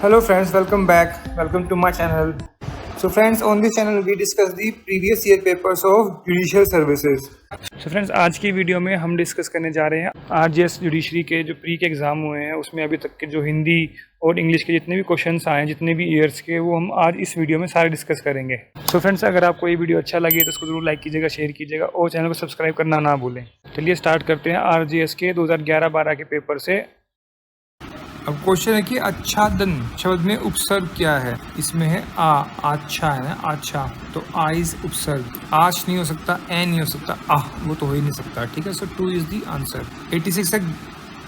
Hello friends, welcome back. Welcome to my channel. So friends, on this channel we discuss the previous year papers of judicial services. So friends, आज की video में हम discuss करने जा रहे हैं RGS judiciary के जो प्री के एग्ज़ाम हुए हैं उसमें अभी तक के जो हिंदी और इंग्लिश के जितने भी क्वेश्चंस आए हैं, जितने भी ईयर्स के, वो हम आज इस वीडियो में सारे डिस्कस करेंगे। सो फ्रेंड्स, अगर आपको ये वीडियो अच्छा लगे तो उसको जरूर लाइक कीजिएगा, शेयर कीजिएगा और चैनल को सब्सक्राइब करना ना भूलें। चलिए स्टार्ट करते हैं आरजीएस के 2011-12 के पेपर से। अब क्वेश्चन है कि आच्छादन शब्द में उपसर्ग क्या है। इसमें है अच्छा है ना, अच्छा, तो आ इज उपसर्ग। आच नहीं हो सकता, ए नहीं हो सकता, वो तो हो ही नहीं सकता। ठीक है, सो 2 इज द आंसर। 86 है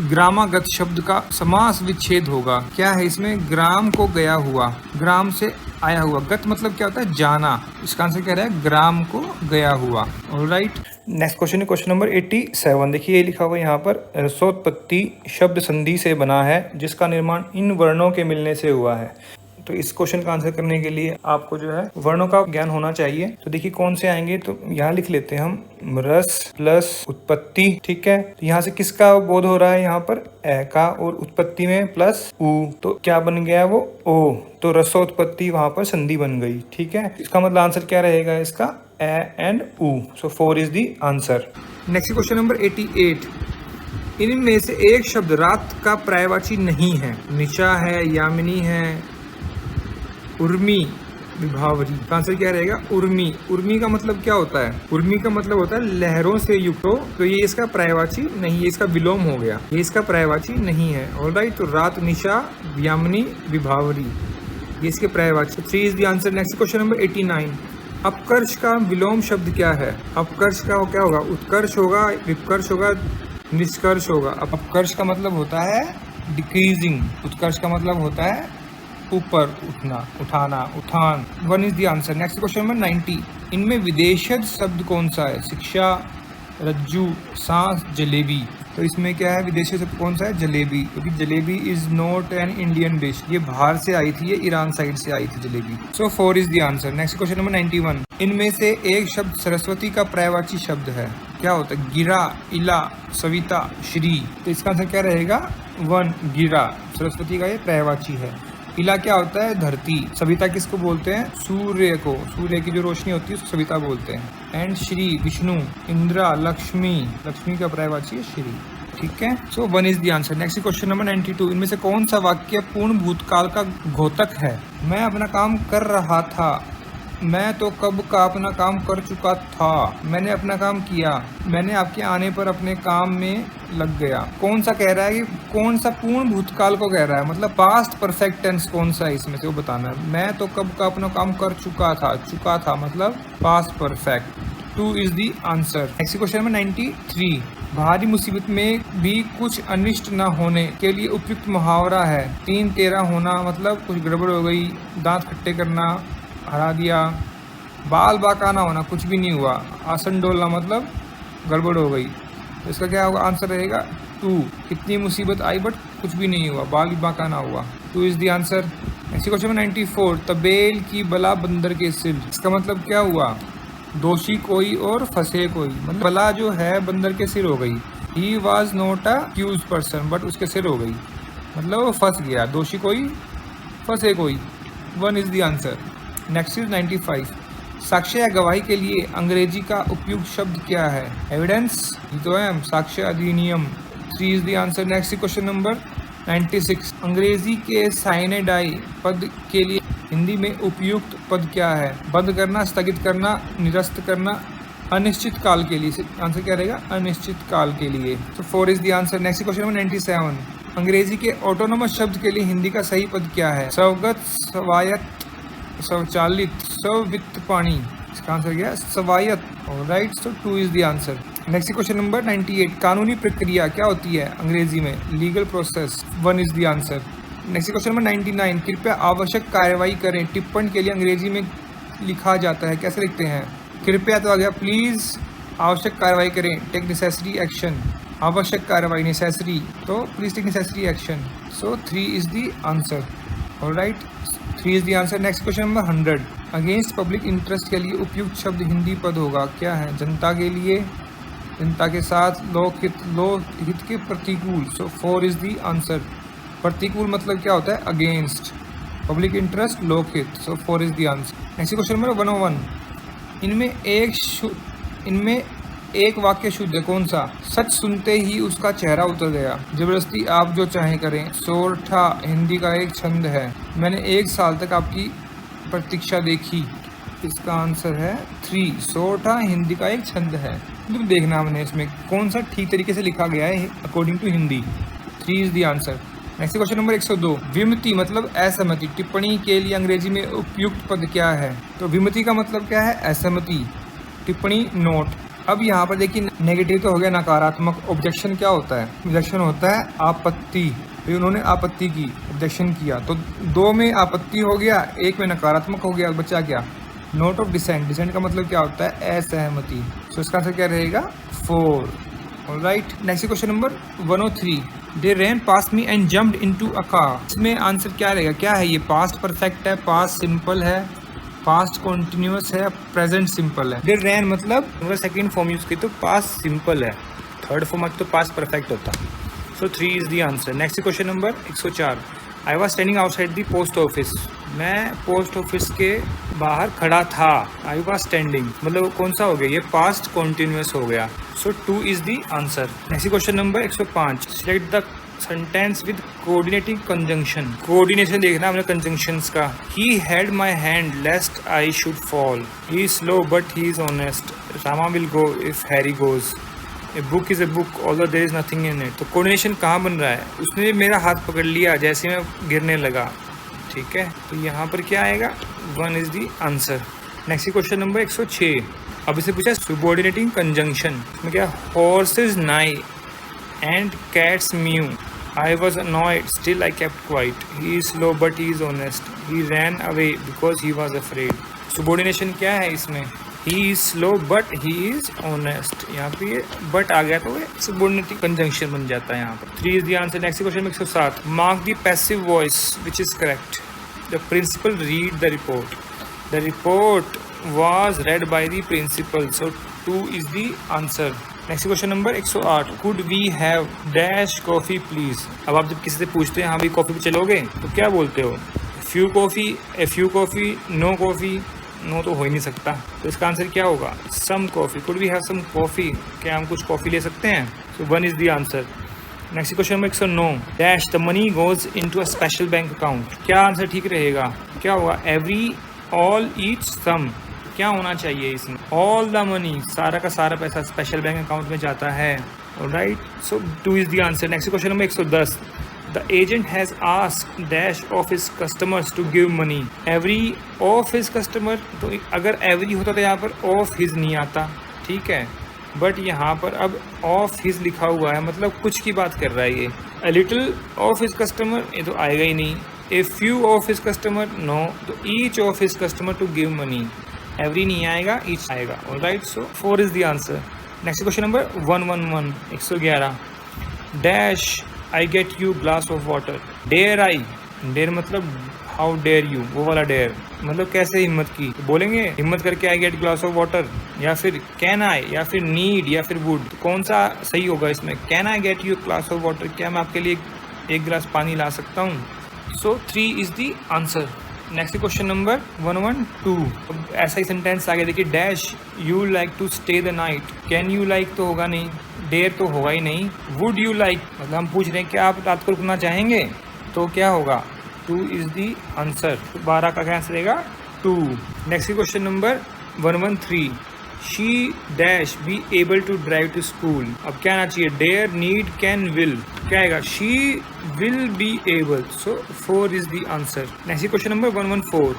ग्रामागत शब्द का समास विच्छेद होगा। क्या है इसमें? ग्राम को गया हुआ, ग्राम से आया हुआ। गत मतलब क्या होता है? जाना। इसका आंसर क्या है? ग्राम को गया हुआ। ऑलराइट, नेक्स्ट क्वेश्चन है क्वेश्चन नंबर 87। देखिए ये लिखा हुआ है यहाँ पर, रसोत्पत्ति शब्द संधि से बना है जिसका निर्माण इन वर्णों के मिलने से हुआ है। तो इस क्वेश्चन का आंसर करने के लिए आपको जो है वर्णों का ज्ञान होना चाहिए। तो देखिए कौन से आएंगे, तो यहाँ लिख लेते हैं हम, रस प्लस उत्पत्ति। ठीक है, तो यहाँ से किसका बोध हो रहा है? यहाँ पर ए का, और उत्पत्ति में प्लस उ, तो क्या बन गया वो? ओ। तो रसोत्पत्ति वहां पर संधि बन गई। ठीक है, इसका मतलब आंसर क्या रहेगा इसका? ए एंड उ। सो 4 is the answer. Next question number 88। इनमें से एक शब्द रात का पर्यायवाची नहीं है। निशा है, यामिनी है, उर्मी, विभावरी। का आंसर क्या रहेगा? उर्मी। उर्मी का मतलब क्या होता है? उर्मी का मतलब होता है लहरों से युक्त हो, तो ये इसका पर्यायवाची नहीं है, इसका विलोम हो गया, ये इसका पर्यायवाची नहीं है। ऑलराइट, तो रात, निशा, यामिनी, विभावरी, ये इसके पर्यायवाची। 3 is the answer. Next question number 89। अपकर्ष का विलोम शब्द क्या है? अपकर्ष का क्या होगा? उत्कर्ष होगा, विपकर्ष होगा, निष्कर्ष होगा। अपकर्ष का मतलब होता है डिक्रीजिंग, उत्कर्ष का मतलब होता है ऊपर उठना, उठाना, उठान। 1 is the answer. Next question number 90। इनमें विदेशज शब्द कौन सा है? शिक्षा, रज्जू, सांस, जलेबी। तो इसमें क्या है? विदेशी शब्द कौन सा है? जलेबी, क्योंकि jalebi is not an Indian dish. ये बाहर से आई थी, ये ईरान साइड से आई थी जलेबी। सो 4 is the answer. Next question number 91। इनमें से एक शब्द सरस्वती का पर्यायवाची शब्द है। क्या होता है? गिरा, इला, सविता, श्री। तो इसका आंसर क्या रहेगा? 1, गिरा। सरस्वती का ये पर्यायवाची है। इला क्या होता है? धरती। सविता किसको बोलते हैं? सूर्य को। सूर्य की जो रोशनी होती है उसको सविता बोलते हैं। एंड श्री, विष्णु, इंद्रा, लक्ष्मी। लक्ष्मी का पर्यायवाची है श्री। ठीक है, सो 1 is the answer. Next question number 92। इनमें से कौन सा वाक्य पूर्ण भूतकाल का घोतक है? मैं अपना काम कर रहा था, मैं तो कब का अपना काम कर चुका था, मैंने अपना काम किया, मैंने आपके आने पर अपने काम में लग गया। कौन सा कह रहा है? कि कौन सा पूर्ण भूतकाल को कह रहा है? मतलब पास्ट परफेक्ट टेंस कौन सा है इसमें से, वो बताना है। मैं तो कब का अपना काम कर चुका था मतलब past perfect. 2 is the answer. Next question number 93। भारी मुसीबत में भी कुछ अनिष्ट न होने के लिए उपयुक्त मुहावरा है। 3 13 होना मतलब कुछ गड़बड़ हो गई, दांत खट्टे करना, हरा दिया। बाल बाका ना होना, कुछ भी नहीं हुआ। आसन डोलना मतलब गड़बड़ हो गई। तो इसका क्या होगा? आंसर रहेगा 2। कितनी मुसीबत आई बट कुछ भी नहीं हुआ, बाल भी बाका ना हुआ। 2 is the answer. Next question 94। तबेल की बला बंदर के सिर। इसका मतलब क्या हुआ? दोषी कोई और फंसे कोई। मतलब बला जो है बंदर के सिर हो गई। He was not a accused person, but उसके सिर हो गई, मतलब वो फंस गया। दोषी कोई, फंसे कोई। 1 is the answer. Next is 95। साक्ष्य या गवाही के लिए अंग्रेजी का उपयुक्त शब्द क्या है? एविडेंस, ये तो है, साक्ष्य अधिनियम। 3 is the answer. Next question number 96। अंग्रेजी के साइनेडाई पद के लिए हिंदी में उपयुक्त पद क्या है? बंद करना, स्थगित करना, निरस्त करना, अनिश्चित काल के लिए। आंसर क्या रहेगा? अनिश्चित काल के लिए। तो 4 is the answer. Next question number 97। अंग्रेजी के ऑटोनोमस शब्द के लिए हिंदी का सही पद क्या है? स्वगत, स्वायत्त, स्वचालित, स्वित्त पाणी। इसका आंसर क्या है? स्वायत्त। Alright, so 2 is the answer. Next question number 98। कानूनी प्रक्रिया क्या होती है अंग्रेजी में? Legal process. 1 is the answer. Next question number 99। कृपया आवश्यक कार्रवाई करें। टिप्पण के लिए अंग्रेजी में लिखा जाता है, कैसे लिखते हैं? कृपया तो आ गया, प्लीज, आवश्यक कार्रवाई करें, टेक नेसेसरी एक्शन। आवश्यक कार्रवाई, नेसेसरी, तो please take necessary action. So 3 is the answer. Alright, 3 is the answer. Next question number 100। Against public interest के लिए उपयुक्त शब्द हिंदी पद होगा। क्या है? जनता के लिए, जनता के साथ, लोकहित के प्रतिकूल। सो 4 इज द आंसर। प्रतिकूल मतलब क्या होता है? अगेंस्ट। पब्लिक इंटरेस्ट, लोकहित। सो 4 is the answer. Next question number 101। इनमें एक वाक्य शुद्ध है, कौन सा? सच सुनते ही उसका चेहरा उतर गया, जबरदस्ती आप जो चाहे करें, सोरठा हिंदी का एक छंद है, मैंने 1 साल तक आपकी प्रतीक्षा देखी। इसका आंसर है 3। सोरठा हिंदी का एक छंद है। तो देखना हमने इसमें कौन सा ठीक तरीके से लिखा गया है according to Hindi. 3 is the answer. Next question number 102। विमति मतलब असहमति। टिप्पणी के लिए अंग्रेजी में उपयुक्त पद क्या है? तो विमति का मतलब क्या है? असहमति। टिप्पणी नोट। अब यहाँ पर देखिए नेगेटिव तो हो गया, नकारात्मक। ऑब्जेक्शन क्या होता है? ऑब्जेक्शन होता है आपत्ति। तो उन्होंने आपत्ति की, ऑब्जेक्शन किया, तो 2 में आपत्ति हो गया, 1 में नकारात्मक हो गया, बचा क्या? Note of decent. डिसेंट का मतलब क्या होता है? असहमति। तो इसका आंसर क्या रहेगा? 4। Alright. Next question number 103। They ran past me and jumped into a car. इसमें आंसर क्या रहेगा? क्या है ये? पास्ट परफेक्ट है, पास्ट सिंपल है, पास्ट कॉन्टिन्यूस है, प्रेजेंट सिंपल है। दे रैन मतलब अगर सेकेंड फॉर्म यूज की तो पास्ट सिंपल है, थर्ड फॉर्म तो पास्ट परफेक्ट होता। So 3 is the answer. Next question number 104। I was standing outside the post office. मैं पोस्ट ऑफिस के बाहर खड़ा था। आई वॉज स्टैंडिंग मतलब कौन सा हो गया? ये पास्ट कॉन्टिन्यूस हो गया। So 2 is the answer. Next question number 105। Select the sentence with coordinating conjunction. Coordination देखना हमने कंजंक्शंस का। He had my hand lest I should fall. He is slow but he is honest. Rama will go if Harry goes. A book is a book although there is nothing in it. तो coordination कहाँ बन रहा है? उसने मेरा हाथ पकड़ लिया जैसे मैं गिरने लगा। ठीक है, तो यहाँ पर क्या आएगा? 1 is the answer. Next question number 106। अब इसे पूछा सबऑर्डिनेटिंग कंजंक्शन में क्या? हॉर्सेस नाई and cats mu. I was annoyed, still I kept quiet. He is slow but he is honest. He ran away because he was afraid. Subordination क्या है इसमें? He is slow but he is honest. यहाँ पे ये but आ गया तो ये subordinating conjunction बन जाता है यहाँ पर। 3 is the answer. Next question में 107. Mark the passive voice which is correct. The principal read the report. The report was read by the principal. So 2 is the answer. Next question number 108। Could we have dash coffee please. अब आप जब किसी से पूछते हैं हाँ भाई coffee पे चलोगे, तो क्या बोलते हो? Few coffee, a few coffee, no coffee. No तो हो ही नहीं सकता, तो इसका आंसर क्या होगा? Some coffee. Could we have some coffee, क्या हम कुछ कॉफ़ी ले सकते हैं? So 1 is the answer. Next question number 109। Dash the money goes into a special bank account. क्या आंसर ठीक रहेगा? क्या होगा? Every, all, each, some. क्या होना चाहिए इसमें? ऑल द मनी, सारा का सारा पैसा स्पेशल बैंक अकाउंट में जाता है। Alright, so 2 is the answer. Next question number 110। The agent has asked dash of his customers to give money. Every of his customer, तो अगर एवरी होता तो यहाँ पर ऑफ हिज नहीं आता, ठीक है, बट यहाँ पर अब ऑफ हिज लिखा हुआ है, मतलब कुछ की बात कर रहा है ये। A little of his customer, ये तो आएगा ही नहीं। A few of his customer, no, तो each of his customer to give money. Every नहीं आएगा, ईच आएगा। Alright, so 4 is the answer. Next question number 111। 111। Dash I get you glass of water. Dare I, dare मतलब how dare you, वो वाला dare मतलब कैसे हिम्मत की, तो बोलेंगे हिम्मत करके I get glass of water, या फिर कैन आई, या फिर नीड, या फिर वुड। तो कौन सा सही होगा इसमें? Can I get you glass of water, क्या मैं आपके लिए एक गिलास पानी ला सकता हूँ? So 3 is the answer. Next question number 112। ऐसा ही सेंटेंस आगे देखिए। Dash you like to stay the night. Can you like तो होगा नहीं, डेयर तो होगा ही नहीं, वुड यू लाइक मतलब हम पूछ रहे हैं क्या आप रात को रुकना चाहेंगे, तो क्या होगा? 2 इज द आंसर। 12 का क्या आंसर रहेगा? 2। Next question number 113। She dash be able to drive to school. अब क्या आना चाहिए? Dare, need, can, will. क्या आएगा? She will be able. So 4 is the answer. Next question number 114।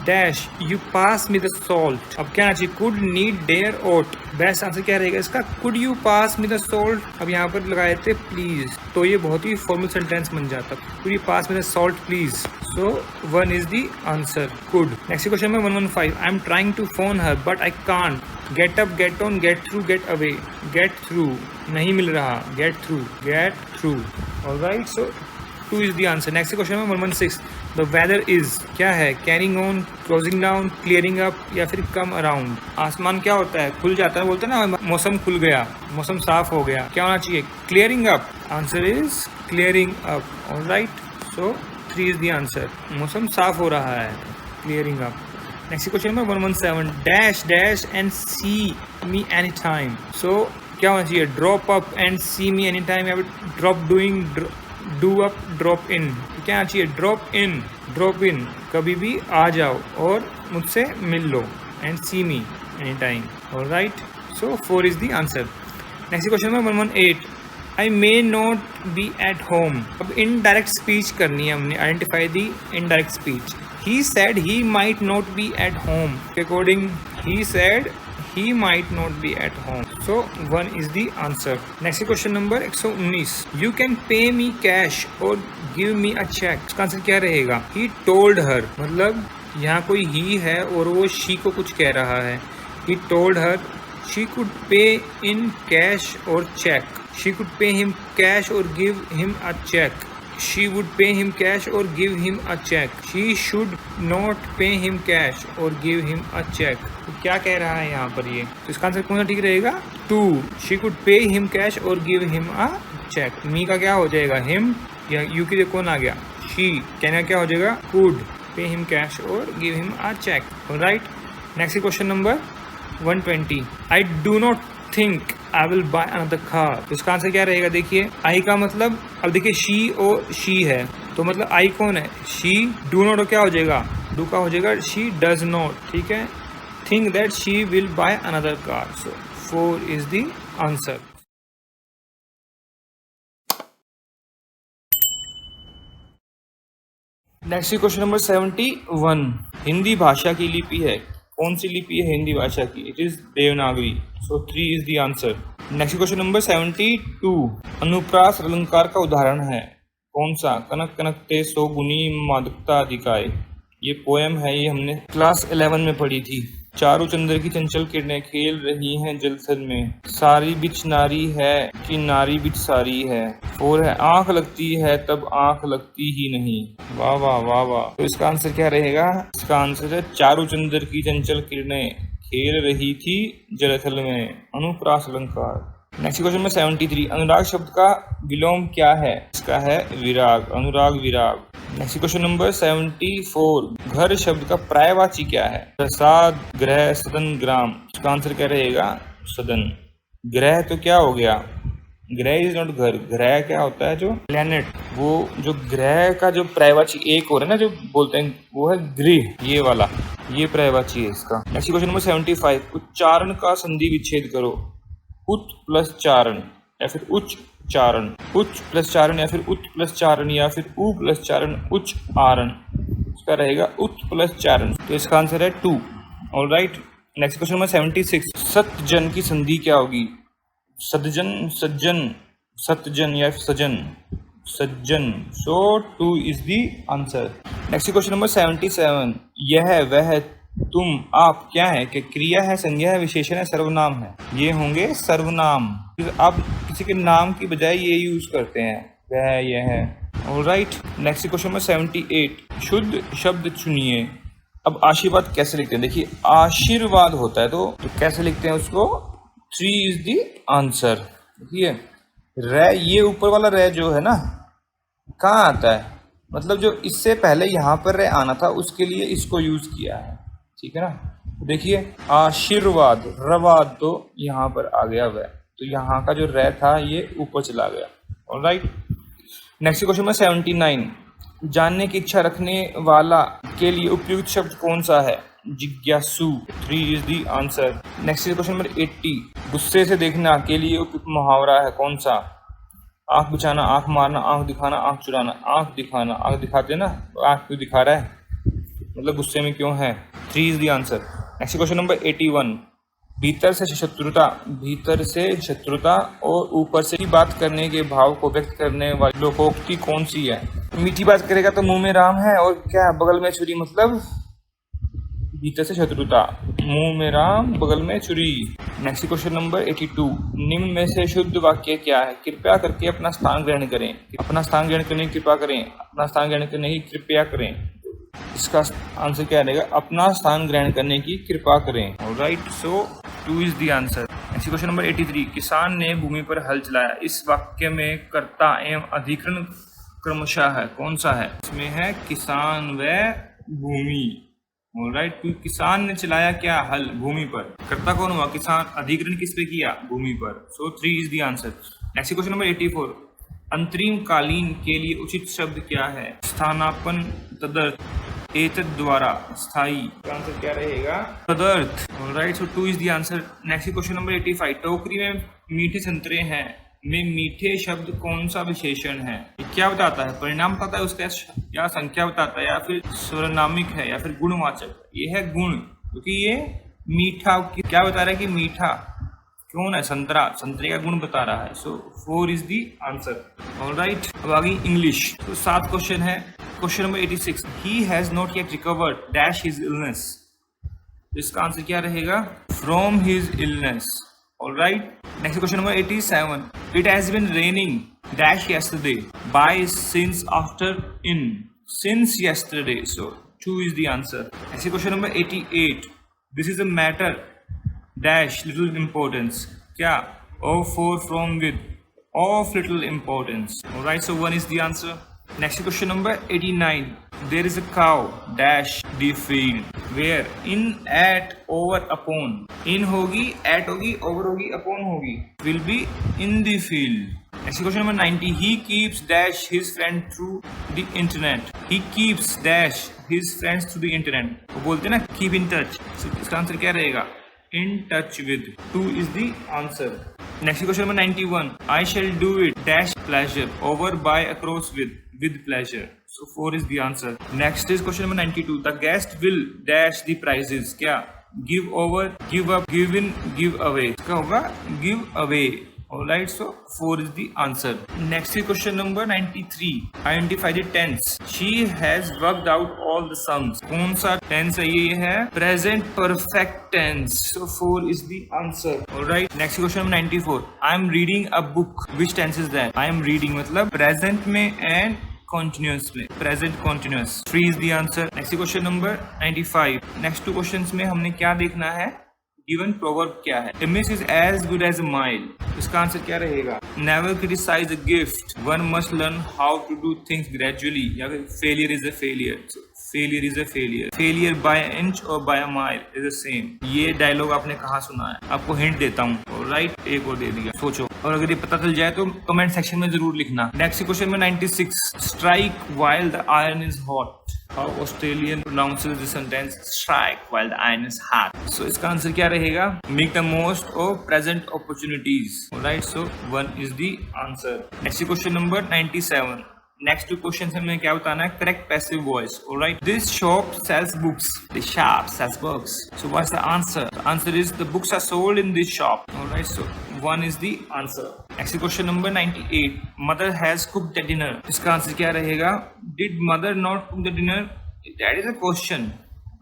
Dash you pass me the salt. अब क्या आना चाहिए? Could, need, dare, ought. Best answer क्या रहेगा इसका? Could you pass me the salt. अब यहाँ पर लगाए थे प्लीज, तो ये बहुत ही फॉर्मल सेंटेंस बन जाता। Could you pass me the salt please. So 1 is the answer. Could. Next question number 115। I am trying to phone her but I can't. Get up, get on, get through, get away. Get through नहीं मिल रहा, get through, get through. Alright, so 2 is the answer. Next question number 116। The weather is क्या है? Carrying on, closing down, clearing up, या फिर come around. आसमान क्या होता है? खुल जाता है, बोलते हैं ना मौसम खुल गया, मौसम साफ हो गया। क्या होना चाहिए? Clearing up. Answer is clearing up. Alright, so 3 is the answer. मौसम साफ हो रहा है, clearing up. Next question number 117, dash dash and see me any time. So क्या होना चाहिए, drop up and see me any time, या drop doing, do up, drop in. क्या होना चाहिए, ड्रॉप इन, ड्रॉप इन, कभी भी आ जाओ और मुझसे मिल लो, and see me any time. Alright, so 4 is the answer. Next question number 118, I may not be at home. अब इनडायरेक्ट स्पीच करनी है हमने, identify the indirect speech. He said he might not be at home के according he said he might not be at home, so 1 is the answer. Next question number 119, you can pay me cash or give me a check। इसका answer क्या रहेगा, he told her, मतलब यहाँ कोई he है और वो she को कुछ कह रहा है। he told her she could pay in cash or check, she could pay him cash or give him a check, she would pay him cash or give him a check, she should not pay him cash or give him a check। तो क्या कह रहा है यहाँ पर ये, तो इसका आंसर कौन सा ठीक रहेगा, 2, she could pay him cash or give him a check। मी का क्या हो जाएगा, him, या यू की कौन आ गया, she, कहना क्या हो जाएगा, could pay him cash or give him a check। Alright, next question number 120, I do not think I will buy another car। तो इसका आंसर क्या रहेगा, देखिए I का मतलब, अब देखिए she और she है, तो मतलब I कौन है, she, do not क्या हो जाएगा, do का हो जाएगा she does not, ठीक है, think that she will buy another car, so 4 is the answer। Next question number 71, Hindi भाषा की लिपि है, कौन सी लिपि है हिंदी भाषा की, it is Devanagari, so 3 is the answer. Next question number 72, अनुप्रास अलंकार का उदाहरण है, कौन सा, कनक कनकते सो गुनी मादकता अधिकाय। ये पोएम है, ये हमने क्लास 11 में पढ़ी थी। चारों चंद्र की चंचल किरणें खेल रही हैं जलथल में, सारी बिच नारी है कि नारी बिच सारी है। 4 है, आंख लगती है तब आंख लगती ही नहीं। वाह वाह वाह वाह, तो इसका आंसर क्या रहेगा, इसका आंसर है चारों चंद्र की चंचल किरणें खेल रही थी जलथल में, अनुप्रास अलंकार। नेक्स्ट क्वेश्चन में 73, अनुराग शब्द का विलोम क्या है, इसका है विराग, अनुराग विराग। नेक्स्ट क्वेश्चन नंबर 74, घर शब्द का पर्यायवाची क्या है, प्रसाद, गृह, सदन, ग्राम। इसका आंसर क्या रहेगा, सदन। ग्रह तो क्या हो गया, ग्रह इज नॉट घर, ग्रह क्या होता है, जो प्लेनेट, वो जो ग्रह का जो पर्यायवाची एक हो रहा है ना, जो बोलते हैं वो है गृह, ये वाला, ये पर्यायवाची है इसका। नेक्स्ट क्वेश्चन नंबर 75, उच्चारण का संधि विच्छेद करो, उत प्लस चारण या फिर उच्च चारण, उच्च प्लस चारण या फिर उत प्लस चारण या फिर उ प्लस चारण, उच्च आरण। इसका रहेगा उत प्लस चारण, तो इसका आंसर है 2। ऑलराइट, नेक्स्ट क्वेश्चन नंबर 76, सतजन की संधि क्या होगी, सदजन, सज्जन, सतजन या सजन, सज्जन, सो 2 is the answer. Next question number 77, यह वह तुम आप क्या है, कि क्रिया है, संज्ञा है, विशेषण है, सर्वनाम है। ये होंगे सर्वनाम, आप किसी के नाम की बजाय ये यूज करते हैं, वह यह है। ऑलराइट, नेक्स्ट क्वेश्चन नंबर 78, शुद्ध शब्द चुनिए। अब आशीर्वाद कैसे लिखते हैं, देखिए आशीर्वाद होता है तो कैसे लिखते हैं उसको, 3 इज द आंसर। देखिए रे, ये ऊपर वाला रे जो है ना, कहाँ आता है, मतलब जो इससे पहले यहाँ पर रे आना था उसके लिए इसको यूज किया है, ठीक है ना। देखिए आशीर्वाद, रवाद तो यहाँ पर आ गया वह, तो यहाँ का जो रे था ये ऊपर चला गया। ऑलराइट, नेक्स्ट क्वेश्चन में 79, जानने की इच्छा रखने वाला के लिए उपयुक्त शब्द कौन सा है, जिज्ञासु, 3 is the answer. Next question number 80, गुस्से से देखना के लिए उपयुक्त मुहावरा है कौन सा, आंख बिछाना, आंख मारना, आंख दिखाना, आंख चुराना। आंख दिखाना, आंख दिखाते ना, आंख क्यों दिखा रहा है, मतलब गुस्से में क्यों है, 3 is the answer. Next question number 81, भीतर से शत्रुता, भीतर से शत्रुता और ऊपर से की बात करने के भाव को व्यक्त करने वाली लोकोक्ति कौन सी है, मीठी बात करेगा तो मुंह में राम है, और क्या बगल में छुरी, मतलब भीतर से शत्रुता, मुंह में राम, बगल में छुरी। नेक्स्ट क्वेश्चन नंबर 82, निम्न में से शुद्ध वाक्य क्या है, कृपया करके अपना स्थान ग्रहण करें, अपना स्थान ग्रहण करने की कृपा करें, अपना स्थान ग्रहण करने की कृपया करें। इसका आंसर क्या रहेगा, अपना स्थान ग्रहण करने की कृपा करें। Alright, so 2 is the answer. Next question number 83, किसान ने भूमि पर हल चलाया। इस वाक्य में कर्ता एवं अधिकरण क्रमशः है, कौन सा है? इसमें है किसान व भूमि। ऑलराइट, क्योंकि किसान ने चलाया क्या? हल भूमि पर। कर्ता कौन हुआ? किसान। अधिग्रहण किस पे किया? भूमि पर। सो 3 is the answer. Next question number 84, अंतरिम कालीन के लिए उचित शब्द क्या है? स्थानापन्न, तदर्थ, एतद द्वारा, स्थायी। आंसर क्या रहेगा? तदर्थ। Alright, so 2 is the answer. Next question number 85, टोकरी में मीठे संतरे हैं में मीठे शब्द कौन सा विशेषण है? ये क्या बताता है? परिणाम बताता है उसका, या संख्या बताता है, या फिर सर्वनामिक है, या फिर गुणवाचक? ये है गुण, क्योंकि ये मीठा क्या बता रहा है कि मीठा कौन है? संतरा, संतरे का गुण बता रहा है। So 4 is the answer. Alright, अब आगे इंग्लिश। तो 7 क्वेश्चन है। Question number 86, he has not yet recovered dash his illness. इसका आंसर क्या रहेगा? From his illness. Alright, next question number 87, it has been raining dash yesterday by since after in since yesterday. So 2 is the answer. Next question number 88, this is a matter dash little importance. क्या? Of for from with of little importance. Alright, so 1 is the answer. Next question number 89, there is a cow dash the field where in at over upon. In होगी, at होगी, over होगी, upon होगी, will be in the field. Next question number 90, he keeps dash his friend through the internet. He keeps dash his friends through the internet. वो बोलते हैं ना keep in touch. So इसका answer क्या रहेगा? In touch with. 2 is the answer. Next question number 91, I shall do it dash pleasure over by across with pleasure. So 4 is the answer. Next is question number 92, the guest will dash the prizes. क्या? Give over, give up, give in, give away. इसका होगा give away. Alright, so 4 is the answer. Next is question number 93, identify the tense. She has worked out all the sums. कौन सा tense है? ये है present perfect tense. So 4 is the answer. Alright, next question number 94, I am reading a book. Which tense is that? I am reading मतलब present में and continuous में, present continuous. 3 is the answer. Next question number 95, next 2 questions में हमने क्या देखना है? Given proverb क्या है? A miss is as good as a mile. इसका आंसर क्या रहेगा? Never criticize a gift. One must learn how to do things gradually. या फिर failure is a failure. So, failure is a failure. Failure by an inch or by a mile is the same. ये dialogue आपने कहाँ सुना है? आपको hint देता हूँ। राइट, एक और दे दिया, सोचो। और अगर ये पता चल जाए तो कमेंट सेक्शन में जरूर लिखना। नेक्स्ट क्वेश्चन में 96, strike while the iron is hot. How Australian pronounces the sentence strike while the iron is hot. So इसका आंसर क्या रहेगा? Make the most of present opportunities. Alright, so 1 is the answer. Next question number 97. Next 2 questions हमें क्या बताना है? Correct passive voice. Alright, this shop sells books. The shop sells books. So what's the answer? The answer is the books are sold in this shop. Alright, so 1 is the answer. Next question number 98, mother has cooked the dinner. इसका answer क्या रहेगा? Did mother not cook the dinner? That is a question,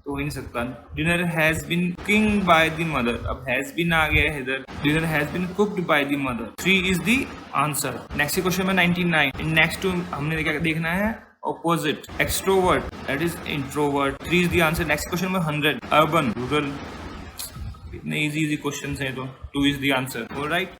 तो हो नहीं सकता। Dinner has been cooking by the mother. अब has been आ गया है इधर। Dinner has been cooked by the mother. 3 is the answer. Next question number 99. Next to हमने क्या देखना है? Opposite, extrovert, that is introvert. 3 is the answer. Next question number 100. Urban, rural. इतने easy questions हैं तो 2 is the answer. Alright.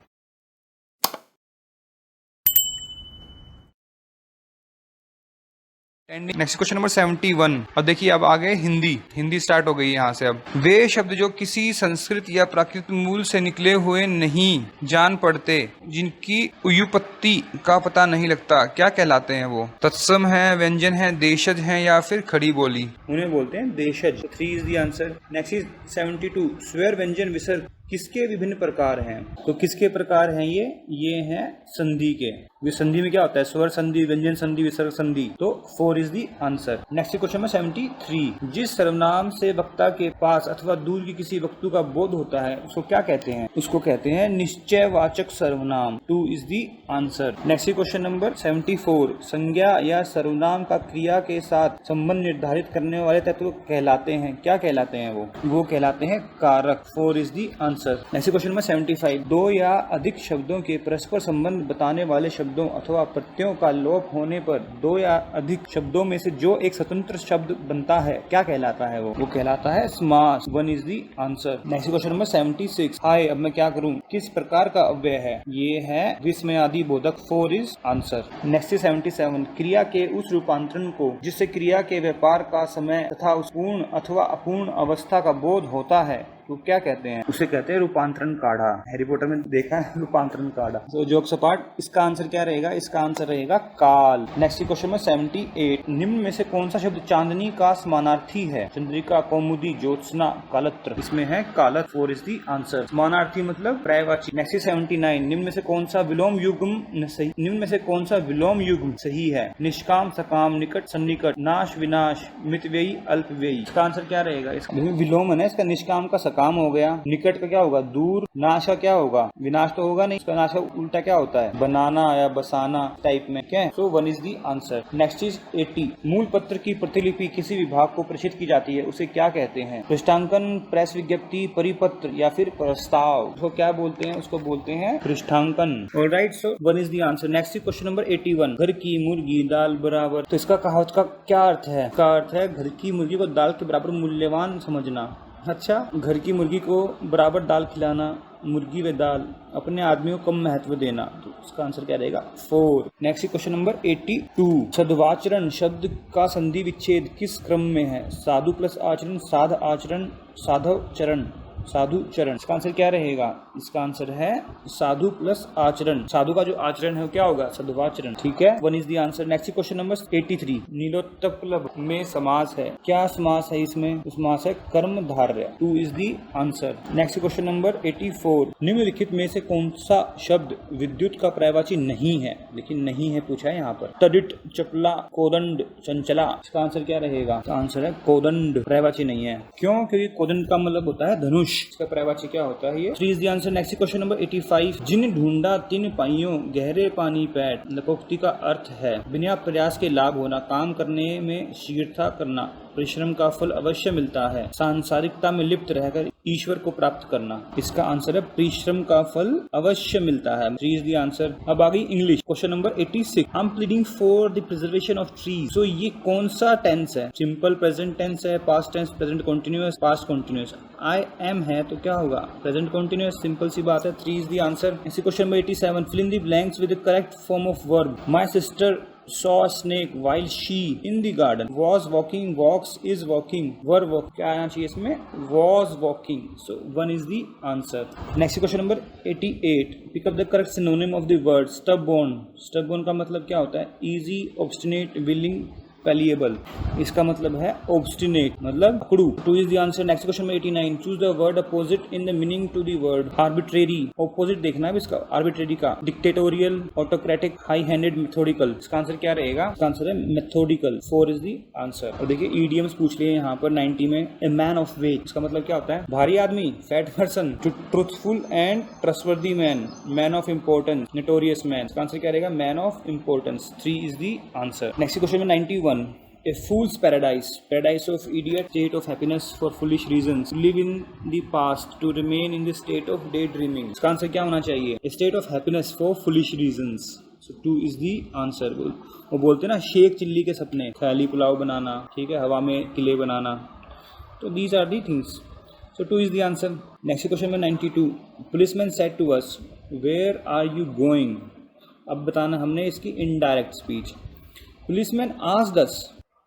Next question number 71, और देखिए अब आ गए हिंदी स्टार्ट हो गई यहाँ से। अब वे शब्द जो किसी संस्कृत या प्राकृत मूल से निकले हुए नहीं जान पड़ते, जिनकी व्युत्पत्ति का पता नहीं लगता, क्या कहलाते हैं वो? तत्सम है, व्यंजन है, देशज है, या फिर खड़ी बोली? उन्हें बोलते हैं देशज। 3 is the answer. Next is 72, स्वर व्यंजन विसर्ग किसके विभिन्न प्रकार हैं? तो किसके प्रकार हैं ये हैं संधि के। संधि में क्या होता है? स्वर संधि, व्यंजन संधि, विसर्ग संधि। तो 4 is the answer. Next question में 73, जिस सर्वनाम से वक्ता के पास अथवा दूर की किसी वस्तु का बोध होता है उसको क्या कहते हैं? उसको कहते हैं निश्चयवाचक सर्वनाम। 2 is the answer. Next question number 74, संज्ञा या सर्वनाम का क्रिया के साथ संबंध निर्धारित करने वाले तत्व कहलाते हैं, क्या कहलाते हैं वो कहलाते हैं कारक। 4 is the answer. Answer. Next question number 75, दो या अधिक शब्दों के परस्पर संबंध बताने वाले शब्दों अथवा प्रत्ययों का लोप होने पर दो या अधिक शब्दों में से जो एक स्वतंत्र शब्द बनता है क्या कहलाता है? वो कहलाता है समास। 1 is the answer. Next question number 76, हाय अब मैं क्या करूं किस प्रकार का अव्यय है? ये है विस्मयादि बोधक। 4 इज आंसर। नेक्स्ट 77, क्रिया के उस रूपांतरण को जिससे क्रिया के व्यापार का समय तथा उस पूर्ण अथवा अपूर्ण अवस्था का बोध होता है तो क्या कहते हैं? उसे कहते हैं रूपांतरण काढ़ा। हैरी पॉटर में देखा है रूपांतरण काढ़ा। तो जोक्स अपार्ट, इसका आंसर क्या रहेगा? इसका आंसर रहेगा काल। नेक्स्ट क्वेश्चन में 78, निम्न में से कौन सा शब्द चांदनी का समानार्थी है? चंद्रिका, कौमुदी, ज्योत्सना, कालत्र। इसमें है कालत्र। 4 इज दी आंसर। समानार्थी मतलब पर्यायवाची। नेक्स्ट 79, निम्न में से कौन सा विलोम युग्म सही? निम्न में से कौन सा विलोम युग्म सही है? निष्काम, सकाम, निकट, सन्निकट, नाश, विनाश, मितव्ययी, अल्पव्ययी। इसका आंसर क्या रहेगा? इसका विलोम है ना, इसका निष्काम का काम हो गया, निकट का क्या होगा? दूर, नाश का क्या होगा? विनाश तो होगा नहीं, इसका नाश का उल्टा क्या होता है? बनाना या बसाना टाइप में। क्या? सो 1 is the answer. Next is 80, मूल पत्र की प्रतिलिपि किसी विभाग को प्रेषित की जाती है उसे क्या कहते हैं? पृष्ठांकन, प्रेस विज्ञप्ति, परिपत्र या फिर प्रस्ताव। उसको क्या बोलते हैं? उसको बोलते हैं पृष्ठांकन। Alright, so 1 is the answer. Next question number 81, घर की मुर्गी दाल बराबर। तो इसका कहावत का क्या अर्थ है? इसका अर्थ है घर की मुर्गी को दाल के बराबर मूल्यवान समझना। अच्छा, घर की मुर्गी को बराबर दाल खिलाना, मुर्गी व दाल, अपने आदमी को कम महत्व देना। तो इसका आंसर क्या रहेगा? 4। नेक्स्ट क्वेश्चन नंबर 82, सद्वाचरण शब्द का संधि विच्छेद किस क्रम में है? साधु प्लस आचरण, साध आचरण, साधव चरण, साधु चरण। इसका आंसर क्या रहेगा? इसका आंसर है साधु प्लस आचरण। साधु का जो आचरण है वो क्या होगा? सद्वाचरण। ठीक है, 1 is the answer. Next question number 83, Nilotpal में समास है, क्या समास है इसमें? समास है कर्मधारय। 2 is the answer. Next question number 84, निम्नलिखित में से कौन सा शब्द विद्युत का पर्यायवाची नहीं है? लेकिन नहीं है पूछा है यहाँ पर। तडित, चपला, कोदंड, चंचला। इसका आंसर क्या रहेगा? इसका आंसर है कोदंड। पर्यायवाची नहीं है। क्यों? क्योंकि कोदंड का मतलब होता है धनुष। इसका पर्यायवाची क्या होता है? ये 3 is the answer. Next question number 85, जिन ढूंढा तिन पाइयों गहरे पानी पैठ। नपोक्ति का अर्थ है बिना प्रयास के लाभ होना, काम करने में शीघ्रता करना, परिश्रम का फल अवश्य मिलता है, सांसारिकता में लिप्त रहकर ईश्वर को प्राप्त करना। इसका आंसर है परिश्रम का फल अवश्य मिलता है। 3 इज द आंसर। अब आ गई English. Question number 86, I am pleading for the preservation of trees. तो ये कौन सा टेंस है? सिंपल प्रेजेंट टेंस है, past tense, present continuous, past continuous. I am है तो क्या होगा? Present continuous. सिंपल सी बात है। 3 इज द आंसर। इसी question number 87, fill in the blanks with the correct form of verb. My sister saw a snake while she in the garden, was walking, walks, is walking, were walk। क्या आना चाहिए इसमें? was walking। so 1 is the answer। next question number 88, pick up the correct synonym of the word stubborn। stubborn का मतलब क्या होता है? easy, obstinate, willing, पेलिएबल। इसका मतलब है ऑब्स्टिनेट, मतलब अकड़ू। 2 is the answer. Next question में 89, choose the word opposite in the meaning to the word arbitrary. Opposite देखना है इसका, आर्बिट्रेरी का। Dictatorial, autocratic, high handed, methodical. इसका आंसर क्या रहेगा? इसका आंसर है मेथोडिकल। 4 is the answer. और देखिए ईडियम्स पूछ लिए यहाँ पर 90 में। ए मैन ऑफ वेट, इसका मतलब क्या होता है? भारी आदमी, fat person, truthful and trustworthy man, man of importance, notorious man. इसका आंसर क्या रहेगा? Man of importance. 3 is the answer. Next question में 91, a fool's paradise, paradise of idiot, state of happiness for foolish reasons, live in the past, to remain in the state of daydreaming। इसका answer क्या होना चाहिए? a state of happiness for foolish reasons। so 2 is the answer। वो बोलते हैं ना Sheikh chilli के सपने, ख्याली पुलाव बनाना, ठीक है, हवा में किले बनाना। तो these are the things। so 2 is the answer। next question में 92, policeman said to us, where are you going। अब बताना हमने इसकी indirect speech. Policeman asked us,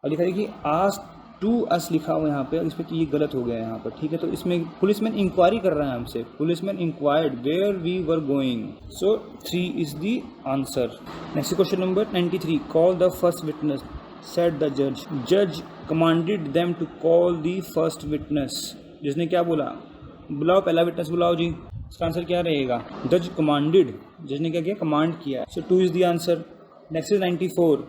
और लिखा देखिए आस्क्ड टू अस लिखा हुआ यहाँ पे, इसमें तो ये गलत हो गया यहाँ पर, ठीक है। तो इसमें पुलिसमैन इंक्वायरी कर रहा है हमसे। Policeman inquired where we were going. So 3 is the answer. Next question number 93, call the first witness, said the जज। जज commanded them to call the first witness. जिसने क्या बोला? बुलाओ पहला विटनेस बुलाओ जी। इसका आंसर क्या रहेगा? जज कमांडेड, जज ने क्या किया? कमांड किया। सो 2 is the answer. Next is 94,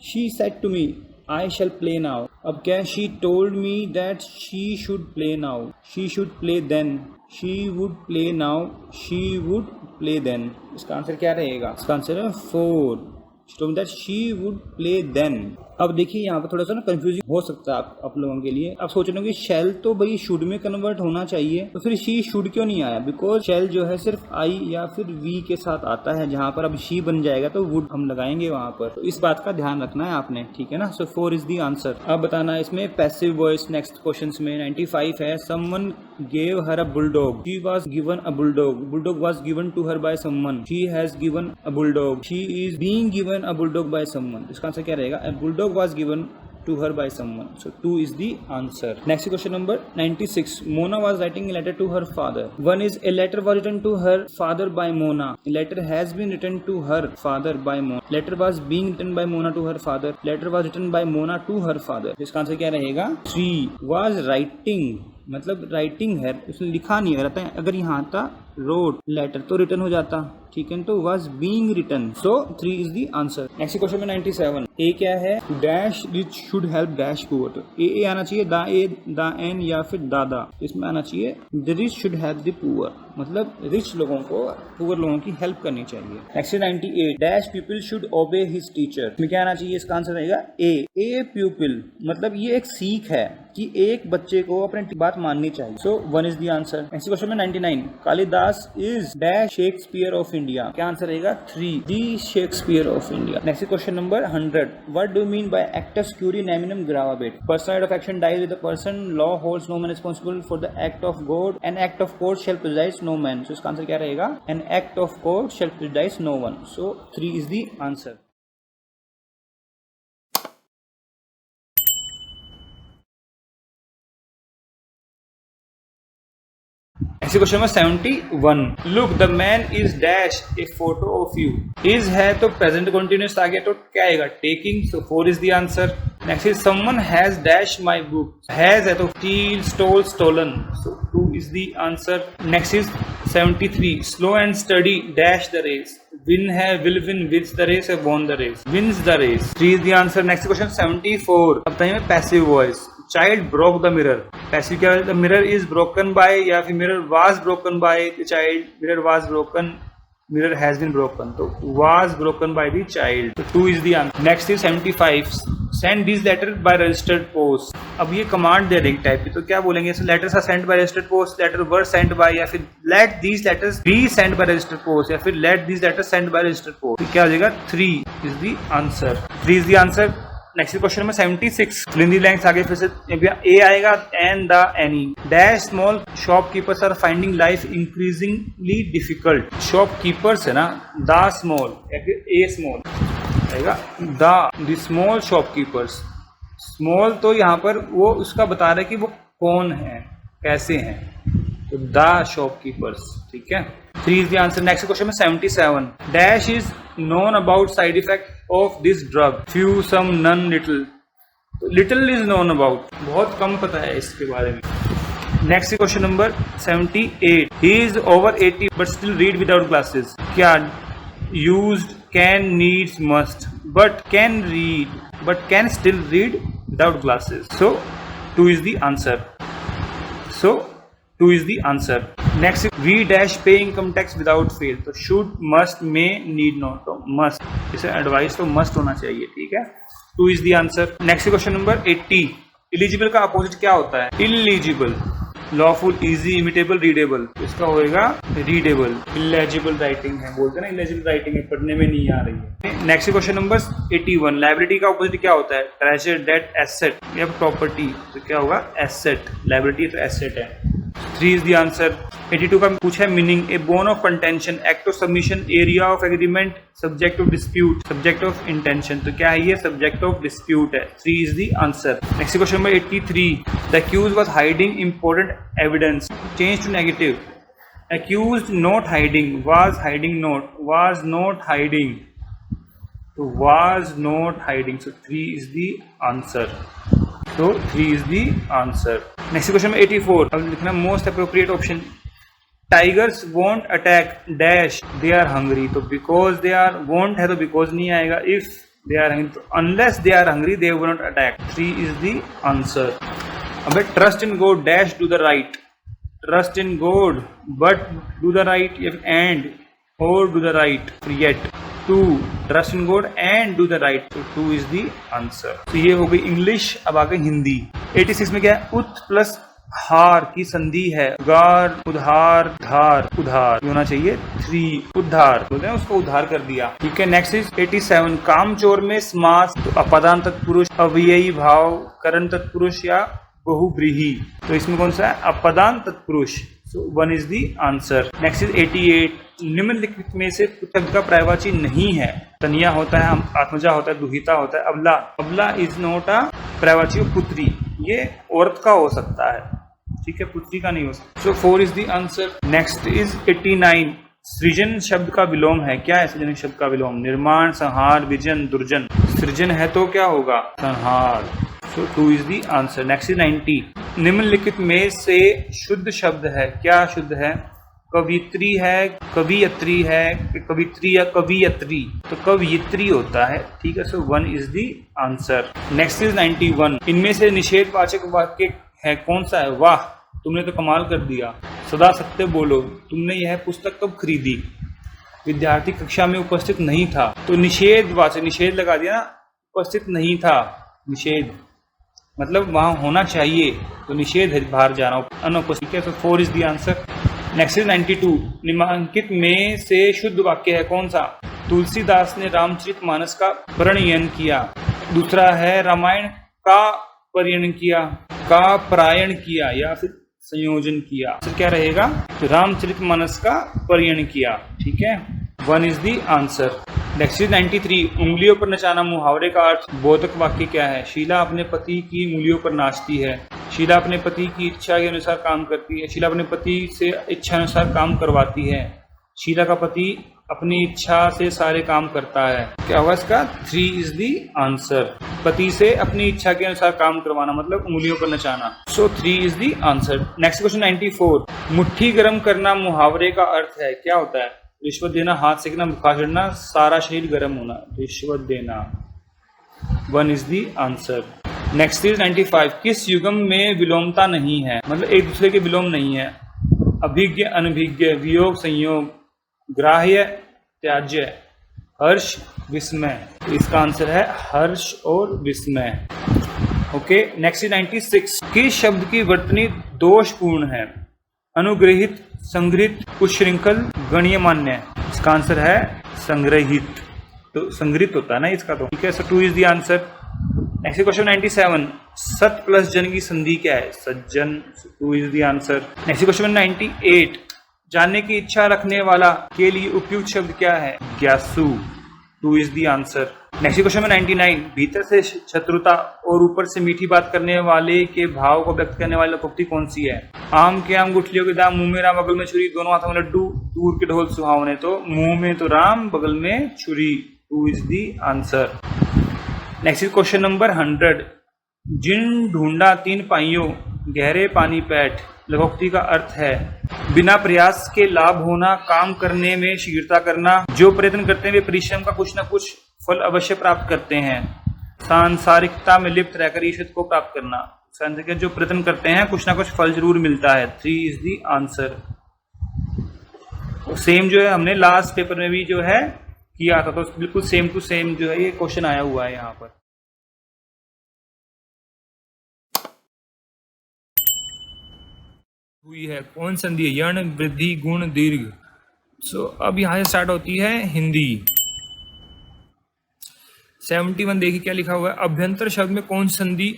she said to me, I shall play now। अब क्या? she told me that she should play now, she should play then, she would play now, she would play then। इसका answer क्या रहेगा? इसका answer है 4। she told me that she would play then। अब देखिए यहाँ पर थोड़ा सा ना कंफ्यूजिंग हो सकता है आप लोगों के लिए। आप सोच रहे हो कि शेल तो भाई शुड में कन्वर्ट होना चाहिए, तो फिर शी शुड क्यों नहीं आया? बिकॉज शेल जो है सिर्फ आई या फिर वी के साथ आता है, जहाँ पर अब शी बन जाएगा तो वुड हम लगाएंगे वहां पर। तो इस बात का ध्यान रखना है आपने, ठीक है ना। सो 4 इज द आंसर। अब बताना है इसमें पैसिव वॉइस। नेक्स्ट क्वेश्चन में 95 है, someone gave her a bulldog, she was given a bulldog, bulldog was given to her by someone, she has given a bulldog, she is being given a bulldog by someone. इसका answer क्या रहेगा? A bulldog was given to her by someone. So 2 is the answer. Next question number 96. Mona was writing a letter to her father. One is, a letter was written to her father by Mona. A letter has been written to her father by Mona. Letter was being written by Mona to her father. Letter was written by Mona to her father. इसका answer क्या रहेगा? 3 was writing, मतलब writing है, उसने लिखा नहीं रहता है। अगर यहाँ था रोड लेटर तो रिटर्न हो जाता, ठीक है, तो was being written. So 3 is the answer. Next question में 97। ए क्या है? Dash rich should help dash poor. तो ए आना चाहिए, द एन या फिर दादा। इसमें आना चाहिए the rich should help the poor, मतलब रिच लोगों को पुअर लोगों की हेल्प करनी चाहिए। नेक्स्ट 98। डैश पीपल शुड ओबे हिज टीचर। इसमें क्या आना चाहिए? इसका आंसर रहेगा ए प्यूपिल, मतलब ये एक सीख है कि एक बच्चे को अपने बात माननी चाहिए। So 1 is the answer. Next question में 99। Kalidas is dash Shakespeare of India. क्या आंसर रहेगा? 3 the Shakespeare of India. Next question number 100। What do mean by actus curiae neminem gravabit? Person of action dies with the person, law holds no man responsible for the act of God, an act of court shall prejudice no man. So इसका answer क्या रहेगा? N act of court shall prejudice no one. So 3 is the answer. Next question में 71। Look the man is dash a photo of you. Is है तो present continuous आ गया, तो क्या आएगा? Taking. So 4 is the answer. Next is, someone has dash my book. Has है तो steal, stole, stolen. So 2 is the answer. Next is 73। Slow and steady dash the race. Win है, will win, wins the race, won the race, wins the race. 3 is the answer. Next question 74। अब बताइए passive voice. Child broke the mirror. Passive क्या है? The mirror is broken by, या फिर mirror was broken by the child, mirror was broken, mirror has been broken, तो was broken by the child. तो 2 is the answer. Next is 75। Send this letter by registered post. अब ये command दे देंगे type की, तो क्या बोलेंगे? Letters are sent by registered post, letter were sent by, या फिर let these letters be sent by registered post, या फिर let these letters sent by registered post. तो क्या हो जाएगा? 3 is the answer. 3 is the answer. Next question में 76। Hindi lines आगे फिर से ए आएगा, and the any. Dash small shopkeepers are finding life increasingly difficult. Shopkeepers है ना, द स्मॉल या फिर ए स्मॉल आएगा, द स्मॉल शॉपकीपर्स। स्मॉल तो यहाँ पर वो उसका बता रहा है कि वो कौन है, कैसे हैं, तो द शॉपकीपर्स, ठीक है। 3 is the answer. Next question में 77। Dash is known about side effect of this drug, few, some, none, little। तो little is known about, बहुत कम पता है इसके बारे में। Next question number 78। he is over 80 but still read without glasses। क्या? used, can, needs, must, but can read, but can still read without glasses। so 2 is the answer। so 2 is the answer। Next, we dash pay income tax without fail. तो should, must, may, need not, तो must. इसे advice तो must होना चाहिए, ठीक है। 2 is the answer. Next question number 80। Illegible का opposite क्या होता है? Illegible. Lawful, easy, imitable, readable. इसका होएगा रीडेबल। इलेजिबल राइटिंग है, बोलते हैं ना इलेजिबल राइटिंग है, पढ़ने में नहीं आ रही है। Next question number 81। लायबिलिटी का अपोजिट क्या होता है? ट्रेजर, डेट, एसेट या प्रॉपर्टी। तो क्या होगा? एसेट। लायबिलिटी तो एसेट है। 3 इज द आंसर। 82 का पूछा है meaning. A bone of contention, act of submission, area of agreement, subject of dispute, subject of intention. तो क्या है ये? सब्जेक्ट ऑफ डिस्प्यूट है। 3 is the answer. Next question number 83। The accused was hiding important evidence. Change to negative. Accused not hiding, was hiding not, was not hiding, तो was not hiding. So 3 is the answer. तो 3 is the answer. Next question में 84। अब लिखना most appropriate option. Tigers won't attack dash, they are hungry. तो because they are, won't है तो because नहीं आएगा। इफ दे आर हंग्री, तो unless they are hungry they will not attack. 3 is the answer. अब trust in God dash do the right. Trust in God but do the right, and और do the right, yet. To trust in God and do the right, तो 2 is the answer. तो ये हो गई English. अब आ गई हिंदी। 86 में क्या है, उत प्लस हार की संधि है, उगार, उधार, धार, उधार, होना चाहिए 3, उद्धार बोलते हैं, उसको उद्धार कर दिया। ठीक है, नेक्स्ट इज 87, कामचोर में समास, तो अपादान तत्पुरुष, अव्ययी भाव, करण तत्पुरुष या बहुव्रीहि, तो इसमें कौन सा है, अपदान तत्पुरुष, सो 1 is the answer. Next is 88, निम्नलिखित में से पृथक का पर्यायवाची नहीं है। तनिया होता है, आत्मजा होता है, दुहिता होता है, अबला, अबला इज नॉट अ पर्यायवाची, पुत्री ये औरत का हो सकता है, ठीक है, पुत्री का नहीं हो सकता। सो 4 is the answer. Next is 89, सृजन शब्द का विलोम है, क्या है सृजन शब्द का विलोम, निर्माण, संहार, विजन, दुर्जन, सृजन है तो क्या होगा, संहार, सो 2 is the answer. Next is 90, निम्नलिखित में से शुद्ध शब्द है, क्या शुद्ध है, कवित्री है, कवियत्री है, कवित्री या कवियत्री, तो कवियत्री होता है, ठीक है, सो 1 is the answer. Next is 91, इनमें से निषेधवाचक वाक्य है कौन सा है, वाह तुमने तो कमाल कर दिया, सदा सत्य बोलो, तुमने यह पुस्तक कब खरीदी, विद्यार्थी कक्षा में उपस्थित नहीं था, तो निषेधवाचक, निषेध लगा दिया ना, उपस्थित नहीं था, निषेध मतलब वहां होना चाहिए, तो निषेध है, बाहर जा रहा हूँ, अनुपस्थित है, तो 4 is the answer. Next is 92, निम्नलिखित में से शुद्ध वाक्य है कौन सा, तुलसीदास ने रामचरितमानस का प्रणयन किया, दूसरा है रामायण का परियन किया, का प्रायण किया या फिर संयोजन किया, तो क्या रहेगा, तो रामचरितमानस का परियन किया, ठीक है, 1 is the answer. Next is 93, उंगलियों पर नचाना मुहावरे का अर्थ, बोधक वाक्य क्या है, शीला अपने पति की उंगलियों पर नाचती है, शीला अपने पति की इच्छा के अनुसार काम करती है, शीला अपने पति से इच्छा अनुसार काम करवाती है, शीला का पति अपनी इच्छा से सारे काम करता है, क्या होगा इसका, 3 इज द आंसर। पति से अपनी इच्छा के अनुसार काम करवाना मतलब उंगलियों पर नचाना, सो 3 is the answer. Next question 94, मुट्ठी गर्म करना मुहावरे का अर्थ है, क्या होता है, रिश्वत देना, हाथ सेकना, बुखार चढ़ना, सारा शरीर गर्म होना, रिश्वत देना, 1 is the answer. Next is 95, किस युगम में विलोमता नहीं है, मतलब एक दूसरे के विलोम नहीं है, अभिज्ञ, अनभिज्ञ, वियोग, संयोग, ग्राह्य, त्याज्य, हर्ष, विस्मय, तो इसका आंसर है हर्ष और विस्मय। ओके, नेक्स्ट इज 96, किस शब्द की वर्तनी दोषपूर्ण है, अनुग्रहित, संग्रहित, उच्छृंखल, गण्यमान्य, इसका आंसर है संग्रहित, तो संग्रहित होता है ना इसका, तो ठीक है, so 2 is the answer. Next question 97, सत प्लस जन की संधि क्या है, सज्जन, 2 is the answer. Next question 98, जानने की इच्छा रखने वाला के लिए उपयुक्त शब्द क्या है, ज्ञासु, 2 is the answer. Next question में 99, भीतर से शत्रुता और ऊपर से मीठी बात करने वाले के भाव को व्यक्त करने वाली लोकोक्ति कौन सी है, आम के आम, गुठलियों के दाम, मुंह में राम बगल में छुरी, दोनों हाथों में लड्डू, दूर के ढोल सुहावने, तो मुंह में तो राम, बगल में छुरी, 2 is the answer. Next is question number 100, जिन ढूंढा 3 पाइयों, गहरे पानी पैठ, लोकोक्ति का अर्थ है बिना प्रयास के लाभ होना, काम करने में शीघ्रता करना, जो प्रयत्न करते हैं वे परिश्रम का कुछ न कुछ फल अवश्य प्राप्त करते हैं, सांसारिकता में लिप्त रहकर ईश्वर को प्राप्त करना, सांसारिक जो प्रयत्न करते हैं कुछ ना कुछ फल जरूर मिलता है, 3 इज द आंसर। सेम जो है हमने लास्ट पेपर में भी जो है किया था, तो बिल्कुल सेम टू सेम जो है ये क्वेश्चन आया हुआ है यहाँ पर। हुई है कौन संधि है, यण, वृद्धि, गुण, दीर्घ। सो अब यहाँ से स्टार्ट होती है हिंदी। 71 देखिए क्या लिखा हुआ है, अभ्यंतर शब्द में कौन संधि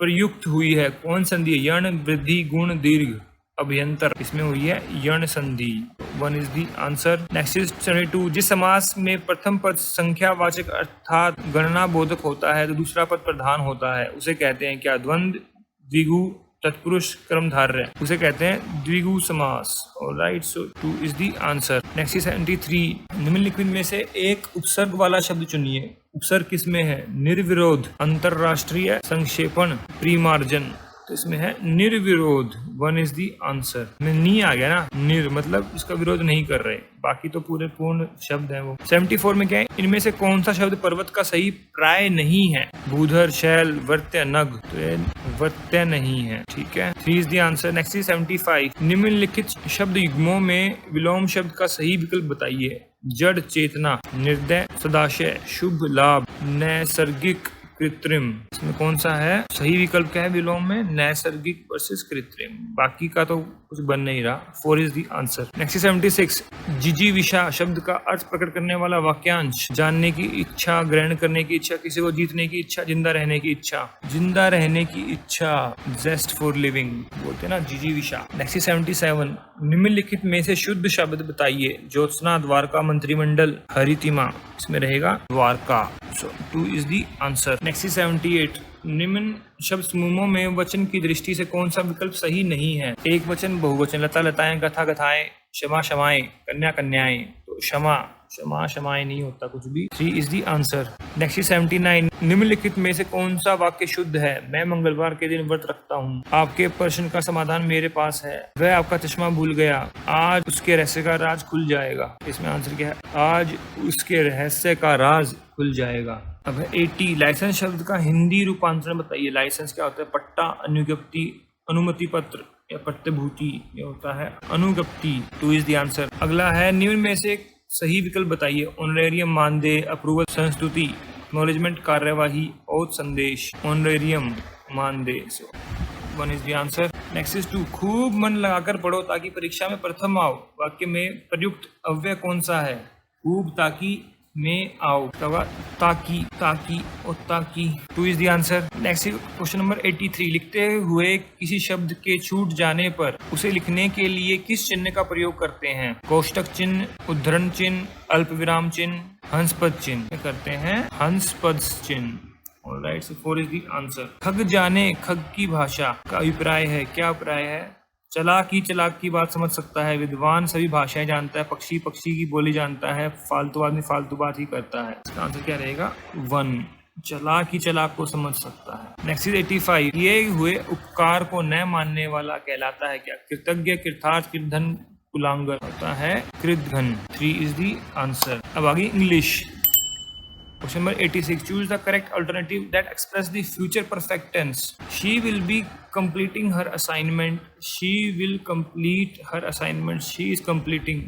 प्रयुक्त हुई है, कौन संधि है, यण, वृद्धि, गुण, दीर्घ, अभ्यंतर, इसमें हुई है यण संधि, 1 is the answer. Next is 72, जिस समास में प्रथम पद संख्यावाचक अर्थात गणना बोधक होता है तो दूसरा पद प्रधान होता है, उसे कहते हैं क्या, द्वंद्व, द्विगु, तत्पुरुष, कर्मधारय, उसे कहते हैं द्विगु समास। Alright, so 2 is the answer. Next is 73, निम्नलिखित में से एक उपसर्ग वाला शब्द चुनिए, उपसर्ग किसमें है, निर्विरोध, अंतरराष्ट्रीय, संक्षेपण, प्रीमार्जन, तो इसमें है निर्विरोध, 1 इज द आंसर। में नी आ गया ना, निर मतलब इसका विरोध नहीं कर रहे, बाकी तो पूरे पूर्ण शब्द है वो। 74 में क्या है, इनमें से कौन सा शब्द पर्वत का सही प्राय नहीं है, भूधर, शैल, वर्त्य, नग, तो ये वर्त्य नहीं है, ठीक है, 3 is the answer. Next is 75, निम्नलिखित शब्द युग्मों में विलोम शब्द का सही विकल्प बताइए, जड़ चेतना, निर्दय सदाशय, शुभ लाभ, नैसर्गिक कृत्रिम। इसमें कौन सा है सही विकल्प? क्या है विलोम में? नैसर्गिक वर्सेस कृत्रिम। बाकी का तो कुछ बन नहीं रहा। 4 इज द आंसर। नेक्स्ट 76, जिजीविषा शब्द का अर्थ प्रकट करने वाला वाक्यांश। जानने की इच्छा, ग्रहण करने की इच्छा, किसी को जीतने की इच्छा, जिंदा रहने की इच्छा। जिंदा रहने की इच्छा, जेस्ट फॉर लिविंग बोलते हैं ना, जिजीविषा। नेक्स्ट 77, निम्नलिखित में से शुद्ध शब्द बताइए। ज्योत्सना, द्वारका, मंत्रिमंडल, हरितिमा। इसमें रहेगा द्वारका। सो 2 इज द आंसर। नेक्स्ट 78, निम्न शब्द समूहों में वचन की दृष्टि से कौन सा विकल्प सही नहीं है? एक वचन, बहुवचन, लता लताएं, कथा कथाएं, क्षमा क्षमाएं, कन्या कन्याएं। तो क्षमा क्षमा क्षमाएं नहीं होता कुछ भी। 3 इज द आंसर। नेक्स्ट 79, निम्नलिखित में से कौन सा वाक्य शुद्ध है? मैं मंगलवार के दिन व्रत रखता हूँ। आपके प्रश्न का समाधान मेरे पास है। वह आपका चश्मा भूल गया। आज उसके रहस्य का राज खुल जाएगा। इसमें आंसर क्या है? आज उसके रहस्य का राज खुल जाएगा। अब 80, लाइसेंस शब्द का हिंदी रूपांतरण बताइए। लाइसेंस क्या होता है? पट्टा, अनुज्ञप्ति, अनुमति पत्र या प्रतिभूति। ये होता है अनुज्ञप्ति। 2 इज द आंसर। अगला है निम्न में से एक सही विकल्प बताइए। ऑनरेरियम, मानदेय, अप्रूवल, संस्तुति, एक्नॉलेजमेंट, कार्यवाही, और संदेश। ऑनरेरियम, मानदेय। 1 is the answer. Next is 2, खूब मन लगाकर पढ़ो ताकि परीक्षा में प्रथम आओ। वाक्य में प्रयुक्त अव्यय कौन सा है? खूब, ताकि, में, आओ। ताकि, ताकि और ताकि। 2 is the answer. Next question number 83, लिखते हुए किसी शब्द के छूट जाने पर उसे लिखने के लिए किस चिन्ह का प्रयोग करते हैं? कोष्टक चिन्ह, उद्धरण चिन्ह, अल्प विराम चिन्ह, हंसपद चिन्ह। करते हैं हंसपद चिन्ह। Alright, so 4 is the answer. खग जाने खग की भाषा का अभिप्राय है। क्या अभिप्राय है? चलाक की बात समझ सकता है। विद्वान सभी भाषाएं जानता है। पक्षी की बोली जानता है। फालतू आदमी फालतू बात ही करता है। इसका आंसर क्या रहेगा? 1। चलाक को समझ सकता है। नेक्स्ट इज 85, किए हुए उपकार को न मानने वाला कहलाता है क्या? कृतज्ञ, कृतार्थ, कृतघ्न, कुलांगर। होता है कृतघ्न। 3 इज द आंसर। अब आगे English. Question number 86, choose the correct alternative that express the future perfect tense. She will be completing her assignment. She will complete her assignment. She is completing.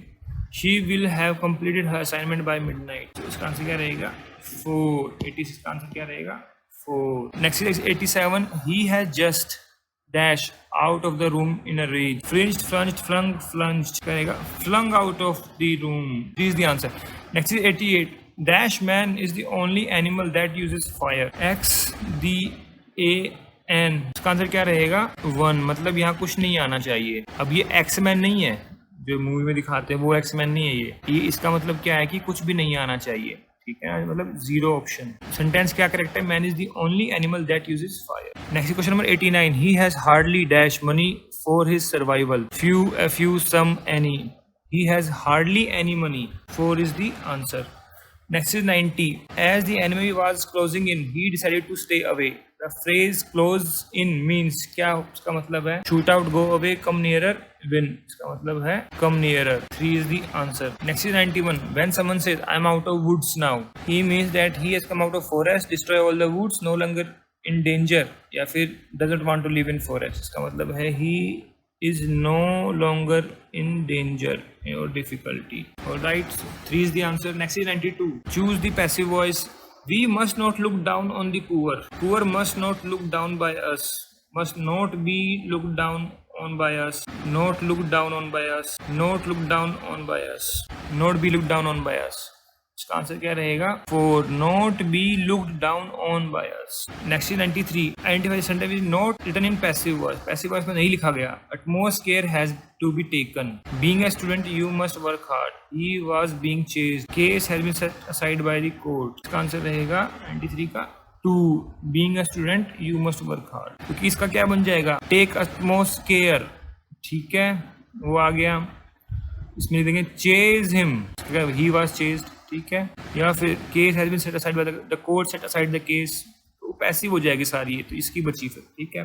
She will have completed her assignment by midnight. So इसका answer क्या रहेगा? 4. 86 का answer क्या रहेगा? 4. Next is 87. He has just dash out of the room in a rage. Flinched, flunged, flung, flunged. करेगा flung out of the room. This is the answer. Next is 88. Dash man is the only animal that uses fire. XDAN. इसका answer क्या रहेगा? 1। मतलब यहाँ कुछ नहीं आना चाहिए। अब ये एक्समैन नहीं है जो मूवी में दिखाते हैं, वो एक्समैन नहीं है ये इसका मतलब क्या है कि कुछ भी नहीं आना चाहिए। ठीक है, मतलब 0 ऑप्शन। सेंटेंस क्या करेक्ट है? Man is the only animal that uses fire. Next question number 89, he has hardly dash money for his survival. few, some, any. He has hardly any money. 4 is the answer. Next is 90. As the enemy was closing in, he decided to stay away. The phrase close in means क्या उसका मतलब है? Shoot out, go away, come nearer, win. इसका मतलब है come nearer. 3 is the answer. Next is 91. When someone says I'm out of woods now, he means that he has come out of forest, destroy all the woods, no longer in danger, या फिर doesn't want to live in forest. इसका मतलब है he is no longer in danger or difficulty. Alright, so 3 is the answer. Next is 92. Choose the passive voice. We must not look down on the poor. Poor must not look down by us. Must not be looked down on by us. Not looked down on by us. Not looked down on by us. Not be looked down on by us. इसका answer क्या रहेगा? 4. Not be looked down on by us. Next is 93. Identify the sentence is not written in passive voice. Passive voice में नहीं लिखा गया. Utmost care has to be taken. Being a student, you must work hard. He was being chased. Case has been set aside by the court. इसका answer रहेगा 93 का 2. Being a student, you must work hard. क्योंकि इसका क्या बन जाएगा? Take utmost care. ठीक है, वो आ गया। इसमें लिख देंगे chase him. He was chased. ठीक है, या फिर case has been set aside by the court set aside the case, तो पैसिव हो जाएगी सारी, तो इसकी बची फिर। ठीक है,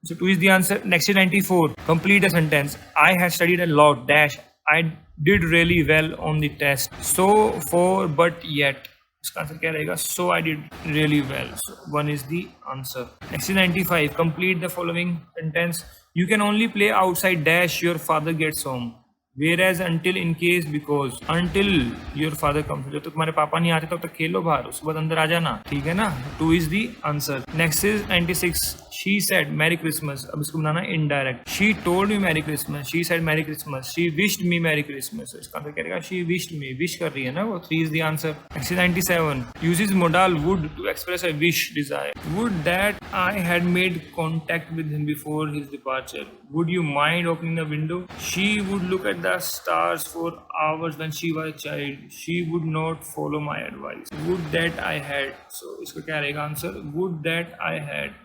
so 2 is the answer. Next 94. Complete a sentence. I have studied a lot dash I did really well on the test. So for but yet. इसका आंसर क्या रहेगा? So I did really well. 1 is the answer. Next 95. Complete the following sentence. You can only play outside dash your father gets home. Whereas until, in case, because, until your father comes, जब तक तुम्हारे पापा नहीं आते तब तक खेलो बाहर, उसके बाद अंदर आ जाना, ठीक है ना। 2 is the answer. Next is 96. She said Merry Christmas. अब इसको बनाना indirect. She told me Merry Christmas. She said Merry Christmas. She wished me Merry Christmas. इसका आंसर क्या रहेगा? She wished me. Wish कर रही है ना वो. 3 is the answer. Next is 97. Uses modal would to express a wish, desire. Would that I had made contact with him before his departure. Would you mind opening the window? She would look at the stars for hours when she was a child. She would not follow my advice. Would that I had. So इसको क्या रहेगा answer? Would that I had.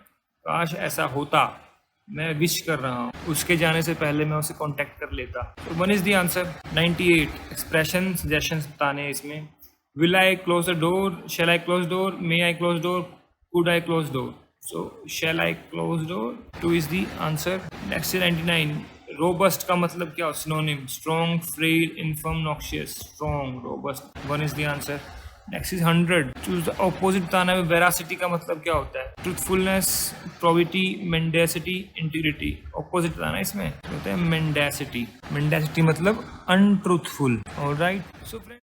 काश ऐसा होता, मैं wish कर रहा हूँ, उसके जाने से पहले मैं उसे कांटेक्ट कर लेता। तो 1 is the answer. 98 expression suggestions बताने हैं इसमें। Will I close the door, shall I close door, may I close door, could I close door. So shall I close door, 2 is the answer. Next is 99। Robust का मतलब क्या हो? Synonym, strong, frail, infirm, noxious. Strong, robust, 1 is the answer. Next is 100। Choose the opposite बताना है। Veracity का मतलब क्या होता है? Truthfulness, probity, mendacity, integrity. Opposite बताना है इसमें, होता है मेंडेसिटी। मेंडेसिटी मतलब अनट्रूथफुल। ऑलराइट, सो फ्रेंड्स,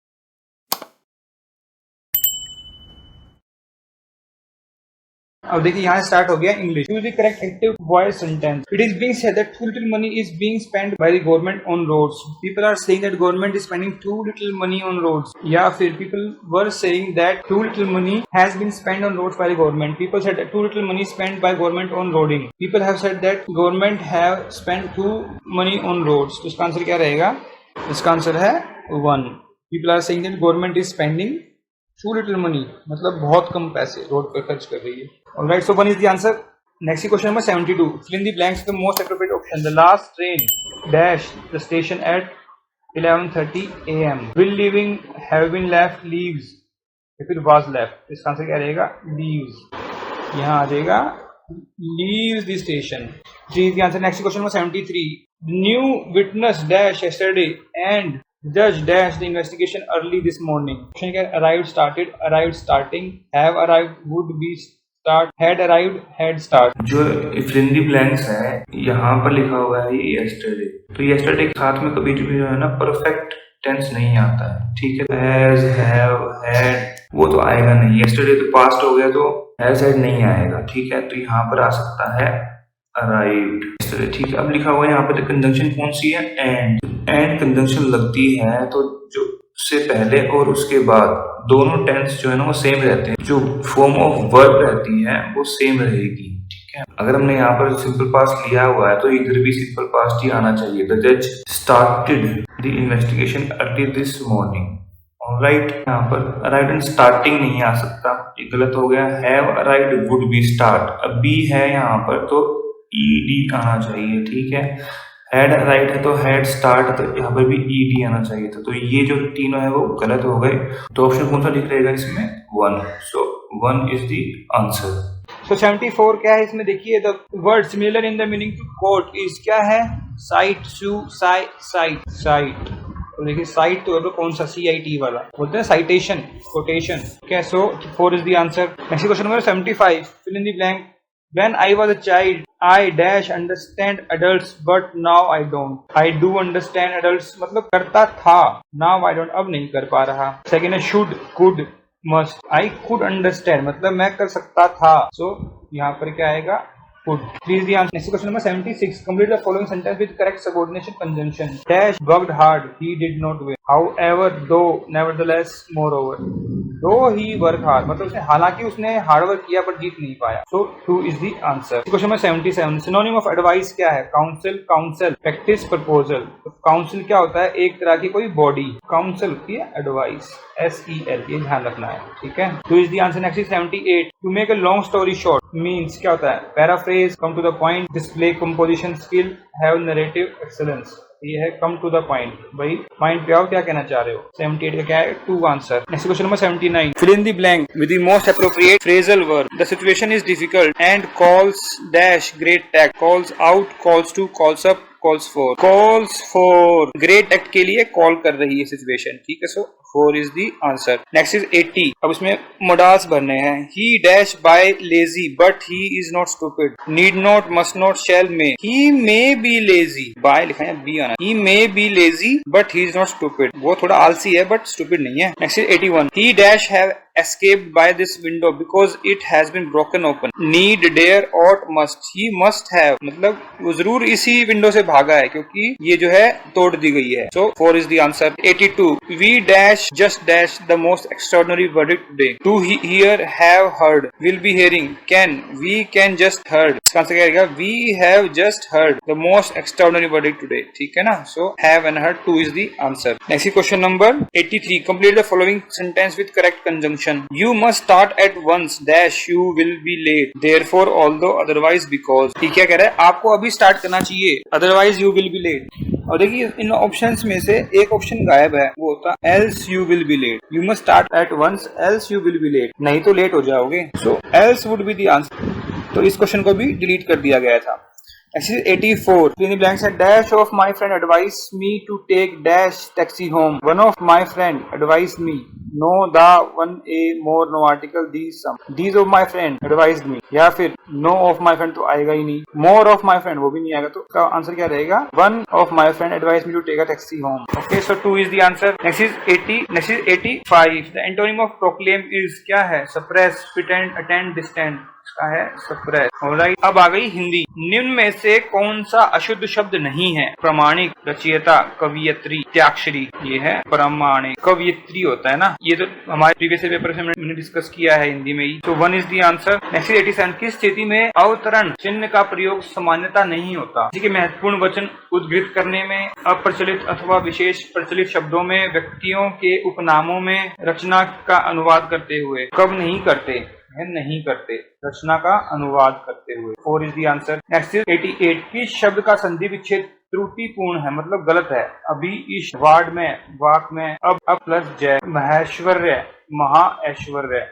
अब देखिए यहाँ स्टार्ट हो गया English. Use the correct active voice sentence. It is being said that too little money is being spent by the government on roads. People are saying that government is spending too little money on roads. या फिर people were saying that too little money has been spent on roads by the government. People said that too little money spent by government on roading. People have said that government have spent too money on roads. तो इसका answer क्या रहेगा? इसका answer है 1। People are saying that government is spending too little money, मतलब बहुत कम पैसे road पर खर्च कर रही है। Alright, so 1 is the answer. Next question number 72। Fill in the blanks the most appropriate option. The last train dash the station at 11:30 AM। Will leaving have been left, leaves, या फिर was left. इसका answer क्या रहेगा? Leaves. यहाँ आ जाएगा leaves the station. 3 is the answer. Next question number 73। New witness dash yesterday and judge dash the investigation early this morning। Question क्या? arrived, started, arrived, starting, have arrived, would be start, had arrived, had start। जो fill in the blanks है यहाँ पर लिखा हुआ है ये yesterday, तो yesterday के साथ में कभी जो है ना perfect टेंस नहीं आता है, ठीक है। has, have, had वो तो आएगा नहीं। yesterday तो past हो गया, तो has, had नहीं आएगा, ठीक है। तो यहाँ पर आ सकता है arrived, ठीक है। अब लिखा हुआ है यहाँ पे कंजंक्शन कौन सी है? एंड कंजंक्शन लगती है तो जो से पहले और उसके बाद दोनों टेंस जो है ना वो सेम रहते हैं। जो फॉर्म ऑफ वर्ब रहती है वो सेम रहेगी, ठीक है। अगर हमने यहाँ पर सिंपल पास्ट लिया हुआ है तो इधर भी सिंपल पास्ट ही आना चाहिए। द जज started the investigation early this morning. Alright, यहाँ पर अराइव्ड एंड स्टार्टिंग नहीं आ सकता, ये गलत हो गया। Have arrived would be start, अब बी है यहाँ पर तो ईडी आना चाहिए, ठीक है। हैड अराइव्ड है तो हैड स्टार्ट, तो यहाँ पर भी ईडी आना चाहिए था। तो ये जो तीनों है वो गलत हो गए। तो ऑप्शन कौन सा लिख रहेगा इसमें? 1। So 1 is the answer. So 74 क्या है इसमें? देखिए the word similar in the meaning to quote is क्या है? Cite, sue, site, sight. तो देखिए साइट तो कौन सा? CIT वाला बोलते हैं, साइटेशन, कोटेशन, ठीक है। So 4 is the answer. Next question number 75। Fill in the blank. When I was a child, I dash understand adults, but now I don't. I do understand adults मतलब करता था, now I don't, अब नहीं कर पा रहा। Second है should, could, must. I could understand मतलब मैं कर सकता था, so यहाँ पर क्या आएगा? Could. Please the answer. Next question number 76. Complete the following sentence with correct subordination conjunction. Dash worked hard, he did not win. However, though, nevertheless, moreover. Though he worked hard मतलब उसने हालांकि उसने hard work किया पर जीत नहीं पाया। So 2 is the answer. Question number 77। Synonym of advice क्या है? Council, counsel, practice, proposal. तो काउंसिल क्या होता है? एक तरह की कोई बॉडी। काउंसिल होती है एडवाइस, SEL, ये ध्यान रखना है, ठीक है। 2 is the answer. Next is 78. To make a long story short means क्या होता है? Paraphrase, come to the point, display composition skill, have narrative excellence. ये है कम टू द पॉइंट, भाई पॉइंट पे आओ, क्या कहना चाह रहे हो। 78 का क्या है? 2 answer. Next question number 79। Fill in the blank with the most appropriate phrasal verb. The situation is difficult and calls dash great tact, calls out, calls to, calls up, calls for. Calls for great act के लिए call कर रही है situation, ठीक है। So 4 is the answer. Next is 80. अब इसमें modals भरने हैं. He dash by lazy but he is not stupid. Need not, must not, shall, may. He may be lazy. By लिखा है, be आना. He may be lazy but he is not stupid. वो थोड़ा आलसी है but stupid नहीं है. Next is 81. He dash have escaped by this window because it has been broken open. Need, dare, ought, must. He must have. मतलब वो जरूर इसी विंडो से भागा है क्योंकि ये जो है तोड़ दी गई है. So 4 is the answer. 82. We dash just dash the most extraordinary verdict today. To hear, have heard, will be hearing, can, we can just heard. इसका आंसर क्या रहेगा? We have just heard the most extraordinary verdict today. ठीक है ना? So have and heard 2 is the answer. Next question number 83. Complete the following sentence with correct conjunction. You must start at once dash you will be late. Therefore although otherwise because. ठीक क्या कह रहा है? आपको अभी start करना चाहिए, otherwise you will be late. और देखिए इन ऑप्शंस में से एक ऑप्शन गायब है, वो होता else you will be late. You must start at once else you will be late. नहीं तो लेट हो जाओगे. So else would be the answer. तो इस क्वेश्चन को भी डिलीट कर दिया गया था. Next is 84. Fill in the blanks. Dash of my friend advised me to take dash taxi home. One of my friend advised me. No, the, one, a, more, no article, these, some. These of my friend advised me. या फिर no of my friend तो आएगा ही नहीं. More of my friend वो भी नहीं आएगा. तो इसका आंसर क्या रहेगा? One of my friend advised me to take a taxi home. Okay, so 2 is the answer. Next is 80. Next is 85. The antonym of proclaim is क्या है? Suppress, pretend, attend, distend. इसका है सप्रेस. ऑलराइट, अब आ गई हिंदी. निम्न में से कौन सा अशुद्ध शब्द नहीं है? प्रमाणिक, रचयिता, कवियत्री, त्याक्षरी. ये है प्रमाणिक. कवियत्री होता है ना, ये तो हमारे प्रीवियस पेपर से मैंने डिस्कस किया है हिंदी में ही. तो 1 इज द आंसर. नेक्स्ट 87. किस स्थिति में अवतरण चिन्ह का प्रयोग सामान्यता नहीं होता? किसी के महत्वपूर्ण वचन उद्घृत करने में, अप्रचलित अथवा विशेष प्रचलित शब्दों में, व्यक्तियों के उपनामों में, रचना का अनुवाद करते हुए. कब नहीं करते? नहीं करते, रचना का अनुवाद करते हुए. 4 is the answer. Next is 88. किस शब्द का संधि विच्छेद त्रुटिपूर्ण है, मतलब गलत है? अभी, इश, वार्ड में, वाक में, अब प्लस जय, महेश्वर्य, महा ऐश्वर्य.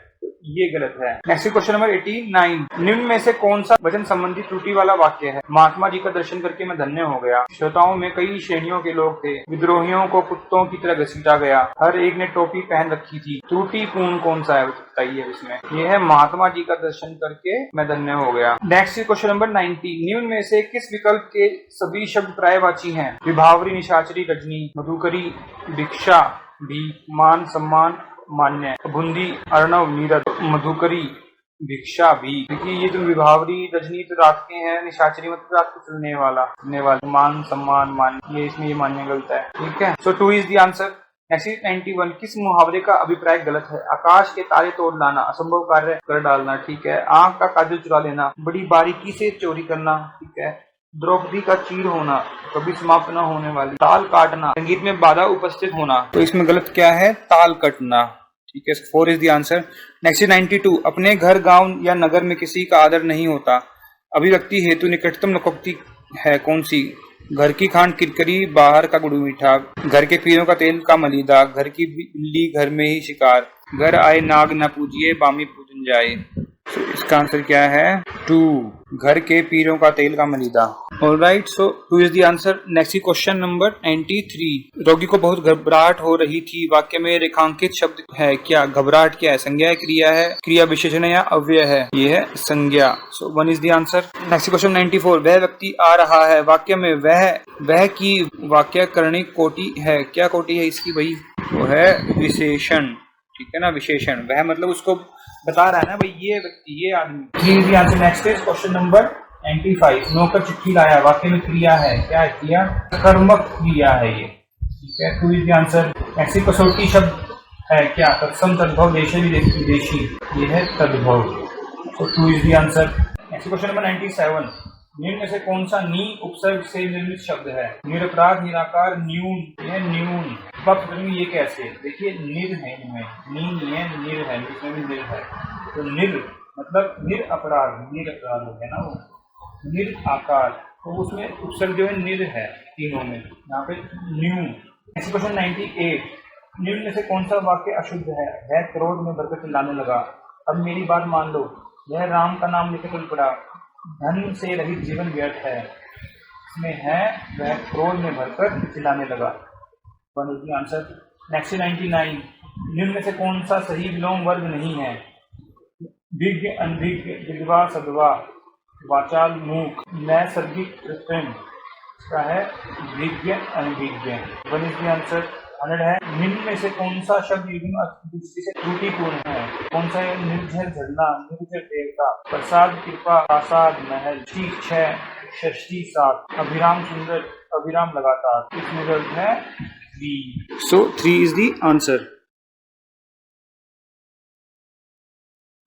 ये गलत है. Next question number 89. निम्न में से कौन सा वचन संबंधी त्रुटि वाला वाक्य है? महात्मा जी का दर्शन करके मैं धन्य हो गया. श्रोताओं में कई श्रेणियों के लोग थे. विद्रोहियों को कुत्तों की तरह घसीटा गया. हर एक ने टोपी पहन रखी थी. त्रुटिपूर्ण कौन सा है बताइए इसमें? ये है महात्मा जी का दर्शन करके मैं धन्य हो गया. Next question number 90. निम्न में से किस विकल्प के सभी शब्द पर्यायवाची हैं? विभावरी, निशाचरी, रजनी, मधुकरी, भिक्षा, भी, मान, सम्मान, मान्य, बूंदी, अर्णव, नीरद, मधुकरी, भिक्षा भी. देखिए ये जो विभावरी, रजनी तो रात के हैं, निशाचरी मतलब रात को चलने वाला, मान, सम्मान, मान्य, ये इसमें ये मान्य गलत है. ठीक है. So 2 is the answer. Next is 91. किस मुहावरे का अभिप्राय गलत है? आकाश के तारे तोड़ लाना, असंभव कार्य कर डालना. ठीक है. आंख का काजल चुरा लेना, बड़ी बारीकी से चोरी करना. ठीक है. द्रौपदी का चीर होना, कभी समाप्त न होने वाली. ताल काटना, संगीत में बाधा उपस्थित होना. तो इसमें गलत क्या है? ताल कटना. ठीक है. 4 इज द आंसर. नेक्स्ट 92. अपने घर, गांव या नगर में किसी का आदर नहीं होता. अभिव्यक्ति हेतु निकटतम लोकोक्ति है कौन सी? घर की खांड किरकरी, बाहर का गुड़ मीठा, घर के पीरों का तेल का मलीदा, घर की बिल्ली घर में ही शिकार, घर आए नाग न पूजिए, बामी पूजन जाए. तो इसका आंसर क्या है? 2. घर के पीरों का तेल का malida. Alright, so 2 is the answer. Next question number 93. रोगी को बहुत घबराहट हो रही थी. वाक्य में रेखांकित शब्द है क्या? घबराहट क्या है? संज्ञा है, क्रिया है, क्रिया विशेषण या अव्यय है? ये है संज्ञा. सो 1 is the answer. Next question 94. वह व्यक्ति आ रहा है. वाक्य में वह की वाक्यकरणिक कोटि है. क्या कोटि है इसकी भाई? वो है विशेषण. ठीक है ना, विशेषण. वह मतलब उसको बता रहा है ना भाई, ये व्यक्ति, ये आदमी. Answer. Next is question number 95. नौकर चिट्ठी लाया. वाक्य में क्रिया है. क्या है क्रिया? कर्मक क्रिया है ये. ठीक है. 2 इज द आंसर. नेक्स्ट कसौटी शब्द है क्या? तत्सम, तद्भव, देशी, विदेशी. ये है तद्भव. तो 2 is the answer. Next question number 97. निम्न में से कौन सा नी उपसर्ग से निर्मित शब्द है? निरपराध, निराकार, न्यून. ये न्यून. अब ये कैसे? देखिए निर है, इनमें नी नहीं है, निर है. इसमें भी निर है. तो निर मतलब निरपराध, निरपराध हो गया ना वो. निर आकार, तो उसमें उपसर्ग जो है निर है तीनों में. यहाँ पे न्यून. Next question 98. निम्न में से कौन सा वाक्य अशुद्ध है? वह क्रोध में भरकर चिल्लाने लगा. अब मेरी बात मान लो. वह राम का नाम लेकर चल पड़ा. धन से रहित जीवन व्यर्थ है. इसमें है वह क्रोध में भरकर चिल्लाने लगा. 1 इज द आंसर. नेक्स्ट 99, निम्न में से कौन सा सही विलोम वर्ग नहीं है? विज्ञ, अनभिज्ञ, विधवा, सधवा, वाचाल, मूक, नैसर्गिक, कृत्रिम। इसका है विज्ञ, अनभिज्ञ। One is the answer. 100 है, निम्न में से कौन सा शब्द युग्म दृष्टि से त्रुटिपूर्ण है? कौन सा है? निर्झर, झरना, निर्झर, देवता, प्रसाद, कृपा, प्रासाद, महल, ठीक, 6, षष्ठी, 7, अभिराम, सुंदर, अभिराम, लगातार। इसमें रिजल्ट है 3। सो 3 is the answer.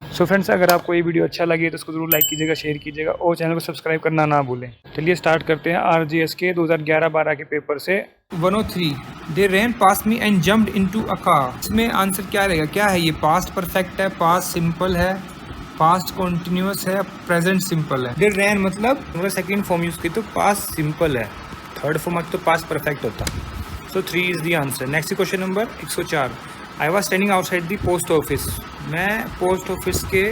So friends, अगर आपको ये वीडियो अच्छा लगे तो उसको जरूर लाइक कीजिएगा, शेयर कीजिएगा और चैनल को सब्सक्राइब करना ना भूलें। चलिए स्टार्ट करते हैं आरजीएस के 2011-12 के पेपर से। 103, they ran past me and jumped into a car. इसमें आंसर क्या रहेगा? क्या है ये? पास्ट परफेक्ट है, पास्ट सिंपल है, पास्ट कॉन्टिन्यूस है, प्रेजेंट सिंपल है। दे रैन मतलब सेकेंड फॉर्म यूज की तो पास्ट सिंपल है, थर्ड फॉर्म तो पास्ट परफेक्ट होता। So 3 is the answer. Next question number 104, I was standing outside the post office. मैं पोस्ट ऑफिस के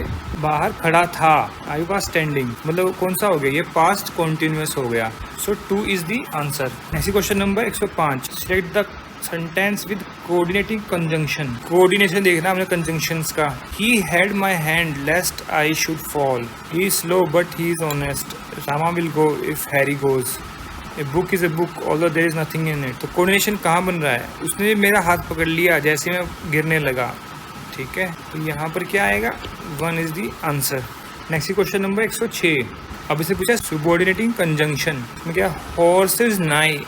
बाहर खड़ा था। आई वॉज स्टैंडिंग मतलब कौन सा हो गया? ये पास्ट कॉन्टिन्यूस हो गया। So 2 is the answer. Next question number 105, select the sentence with coordinating conjunction. Coordination देखना हमने कंजंक्शंस का। He had my hand lest I should fall. He is slow but he is honest. Rama will go if Harry goes. A book is a book although there is nothing in it. तो coordination कहाँ बन रहा है? उसने मेरा हाथ पकड़ लिया जैसे मैं गिरने लगा। ठीक है, तो यहाँ पर क्या आएगा? 1 is the answer. Next question number 106, अब इसे पूछा सुबॉर्डिनेटिंग कंजंक्शन में क्या? Horses neigh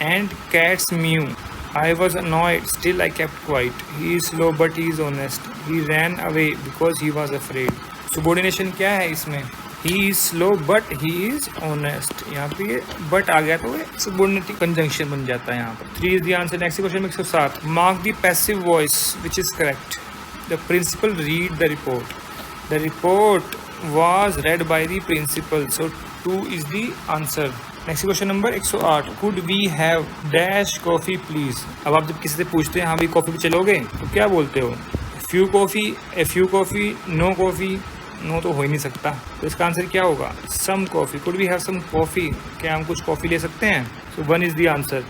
and cats mew. I was annoyed still I kept quiet. He is slow but he is honest. He ran away because he was afraid. Subordination क्या है इसमें? He is slow but he is honest. यहाँ पे ये but आ गया तो subordinating conjunction बन जाता है यहाँ पर। 3 is the answer. Next question में 107, mark the passive voice which is correct. The principal read the report. The report was read by the principal. So 2 is the answer. Next question number 108, could we have dash coffee please. अब आप जब किसी से पूछते हैं हाँ भाई coffee पे चलोगे, तो क्या बोलते हो? Few coffee, a few coffee, no coffee. No तो हो ही नहीं सकता, तो इसका आंसर क्या होगा? Some coffee. Could we have some coffee, क्या हम कुछ कॉफ़ी ले सकते हैं? So 1 is the answer.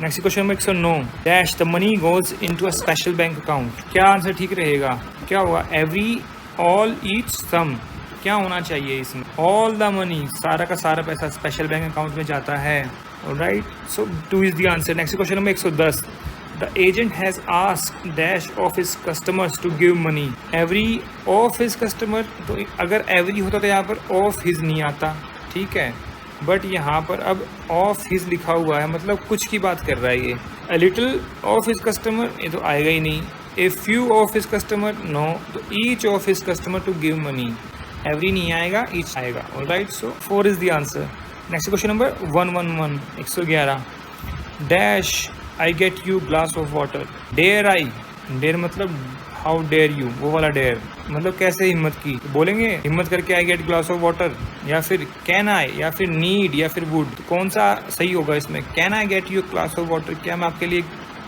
Next question number 109, dash the money goes into a special bank account. क्या आंसर ठीक रहेगा? क्या होगा? Every, all, each, some. क्या होना चाहिए इसमें? ऑल द मनी, सारा का सारा पैसा स्पेशल बैंक अकाउंट में जाता है। Alright, so 2 is the answer. Next question number 110, The agent has asked dash of his customers to give money. Every of his customer, तो अगर every होता तो यहाँ पर of his नहीं आता, ठीक है, बट यहाँ पर अब of his लिखा हुआ है, मतलब कुछ की बात कर रहा है ये। A little of his customer, ये तो आएगा ही नहीं। A few of his customer, no, तो each of his customer to give money। Every नहीं आएगा, each आएगा। Alright, so 4 is the answer. Next question number 111, 111, dash I get you glass of water. Dare I, dare मतलब how dare you, वो वाला dare मतलब कैसे हिम्मत की, बोलेंगे हिम्मत करके I get glass of water, या फिर कैन आई, या फिर नीड, या फिर वुड। तो कौन सा सही होगा इसमें? Can I get you glass of water, क्या मैं आपके लिए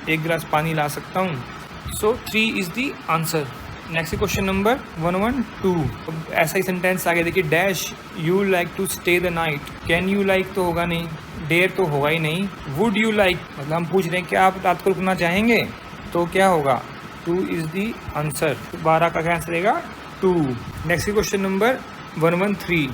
एक गिलास पानी ला सकता हूँ? So 3 is the answer. Next question number 112, ऐसा ही सेंटेंस आगे देखिए, dash you like to stay the night. Can you like तो होगा नहीं, डेयर तो होगा ही नहीं, वुड यू लाइक मतलब हम पूछ रहे हैं क्या आप रात को रुकना चाहेंगे, तो क्या होगा? 2 इज द आंसर। 12 का क्या आंसर रहेगा? 2। Next question number 113,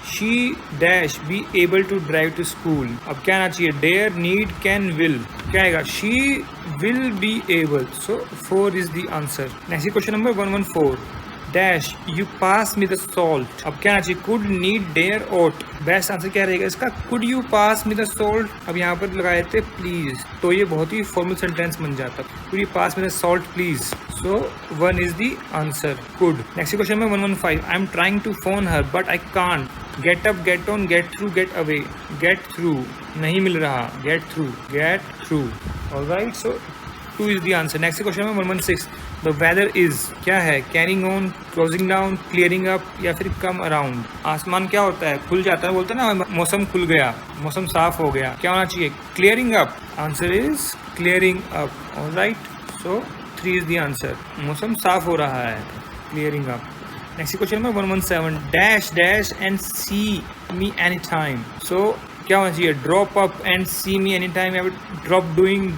she dash be able to drive to school. अब क्या आना चाहिए? Dare, need, can, will. क्या आएगा? She will be able. So 4 is the answer. Next question number 114, dash you pass me the salt. अब क्या आना चाहिए? Could, need, dare, ought. Best answer क्या रहेगा इसका? Could you pass me the salt. अब यहाँ पर लगाए थे प्लीज, तो ये बहुत ही फॉर्मल सेंटेंस बन जाता। Could you pass me the salt please. So 1 is the answer, could. Next question number 115, I am trying to phone her but I can't. Get up, get on, get through, get away. Get through नहीं मिल रहा, get through, get through. Alright, so 2 is the answer. Next question में 116, the weather is क्या है? Carrying on, closing down, clearing up, या फिर come around. आसमान क्या होता है? खुल जाता है, बोलते हैं ना मौसम खुल गया, मौसम साफ हो गया। क्या होना चाहिए? Clearing up. Answer is clearing up. Alright, so 3 is the answer. मौसम साफ हो रहा है, क्लियरिंग अप। नेक्स्ट क्वेश्चन में 117, dash dash and see me any time. So क्या होना चाहिए? Drop up and see me any time, या drop doing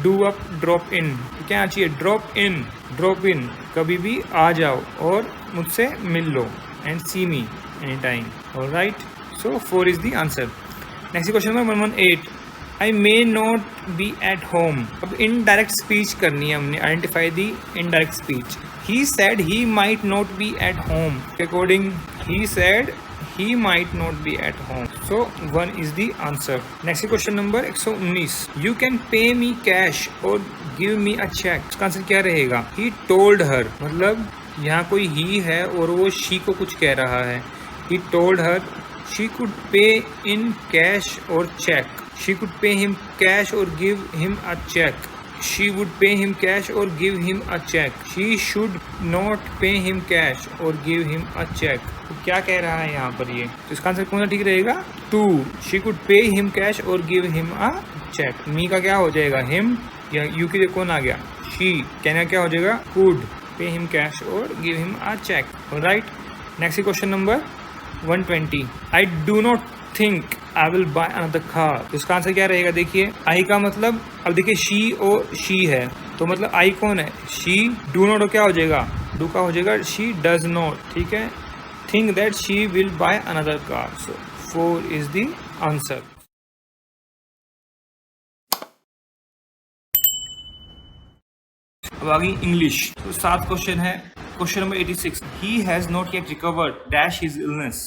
do up, drop in, क्या चाहिए, ड्रॉप इन, कभी भी आ जाओ और मुझसे मिल लो, and see me any time, alright. So 4 is the answer. Next question number 118, I may not be at home. अब इनडायरेक्ट स्पीच करनी है हमने, identify the indirect speech. He said he might not be at home, according he said he might not be at home, so 1 is the answer. Next question number 119, you can pay me cash or give me a check। इसका answer क्या रहेगा? he told her, मतलब यहाँ कोई he है और वो she को कुछ कह रहा है। he told her she could pay in cash or check, she could pay him cash or give him a check, she would pay him cash or give him a check, she should not pay him cash or give him a check। तो क्या कह रहा है यहाँ पर ये? तो इसका आंसर कौन सा ठीक रहेगा? 2, she could pay him cash or give him a check। मी का क्या हो जाएगा? him, या यू के लिए कौन आ गया? she। कहना क्या हो जाएगा? could pay him cash or give him a check, alright। Next question number 120, I do not think I will buy another car। तो इसका आंसर क्या रहेगा? देखिए आई का मतलब, अब देखिए she और she है, तो मतलब आई कौन है? she। do not क्या हो जाएगा? do का हो जाएगा she does not, ठीक है। think that she will buy another car, so 4 is the answer। अब आगे इंग्लिश, तो 7 क्वेश्चन है। Question number 86, he has not yet recovered dash his illness।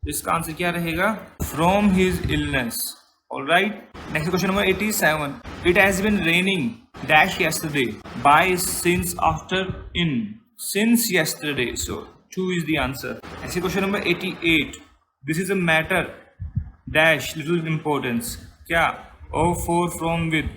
इसका आंसर क्या रहेगा? from his illness, alright। Next question number 87, it has been raining dash yesterday by since after in since yesterday, so 2 is the answer। next question number 88, this is a matter dash little importance, क्या? of, for, from, with,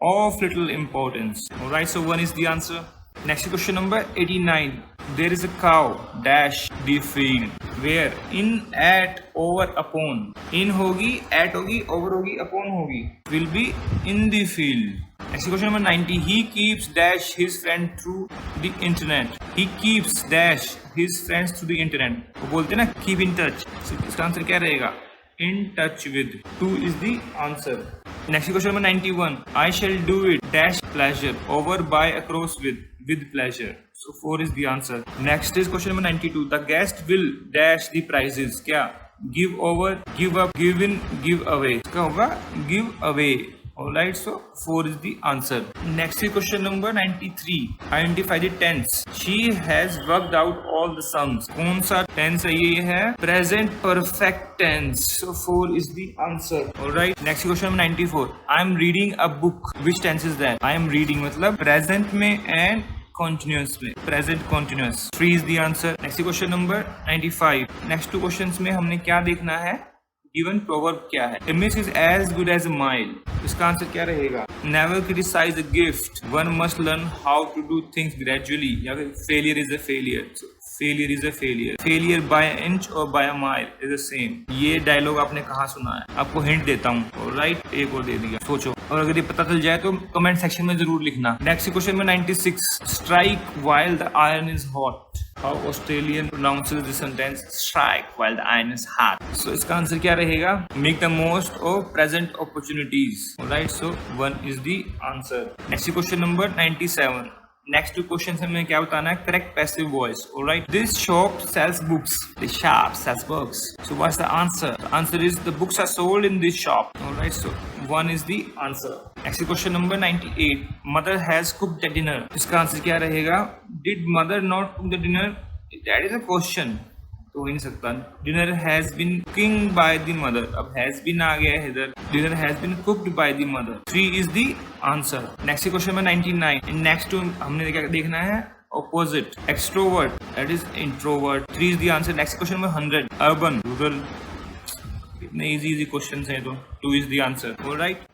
of little importance, alright, so 1 is the answer। next question number 89, there is a cow dash the field, where? in, at, over, upon। in होगी, at होगी, over होगी, upon होगी, will be in the field। next question number 90, he keeps dash his friend through the internet, he keeps dash his friends through the internet। वो बोलते हैं ना keep in touch, so इसका answer क्या रहेगा? in touch with, 2 is the answer। next question number 91, I shall do it dash pleasure, over, by, across, with pleasure, so 4 is the answer। next is question number 92, the guest will dash the prizes, क्या? give over, give up, give in, give away, इसका होगा give away, alright, so 4 is the answer। next is question number 93, identify the tense, she has worked out all the sums। कौन सा tense है? ये है present perfect tense, so 4 is the answer, alright। next question number 94, I am reading a book, which tense is that? I am reading मतलब present में and continuous में, present continuous, 3 is the answer। next question number 95, next 2 questions में हमने क्या देखना है? given proverb क्या है? a miss is as good as a mile, इसका आंसर क्या रहेगा? never criticize a gift, one must learn how to do things gradually, या फिर failure is a failure, so failure is a failure, failure by an inch or by a mile is the same। ये dialogue आपने कहाँ सुना है? आपको hint देता हूँ, ऑलराइट, एक और दे दिया, सोचो, और अगर ये पता चल जाए तो कमेंट सेक्शन में जरूर लिखना। नेक्स्ट क्वेश्चन में 96, strike while the iron is hot, how Australian pronounces this sentence, strike while the iron is hot, so इसका आंसर क्या रहेगा? make the most of present opportunities, alright, so 1 is the answer। next question number 97, next 2 question हमें क्या बताना है? Correct passive voice, alright. This shop sells books, the shop sells books, so what's the answer? The answer is the books are sold in this shop, alright, so 1 is the answer. Next question number 98, mother has cooked the dinner, इसका answer क्या रहेगा? Did mother not cook the dinner? That is a question, तो हो ही नहीं सकता। Dinner has been cooking by the mother, अब has been आ गया है इधर, dinner has been cooked by the mother, 3 is the answer. Next question में 99, नेक्स्ट टू हमने क्या देखना है? Opposite, extrovert that is introvert, 3 is the answer. Next question में 100, अर्बन रूरल, इतने इजी क्वेश्चन हैं तो 2 इज द आंसर, ऑलराइट।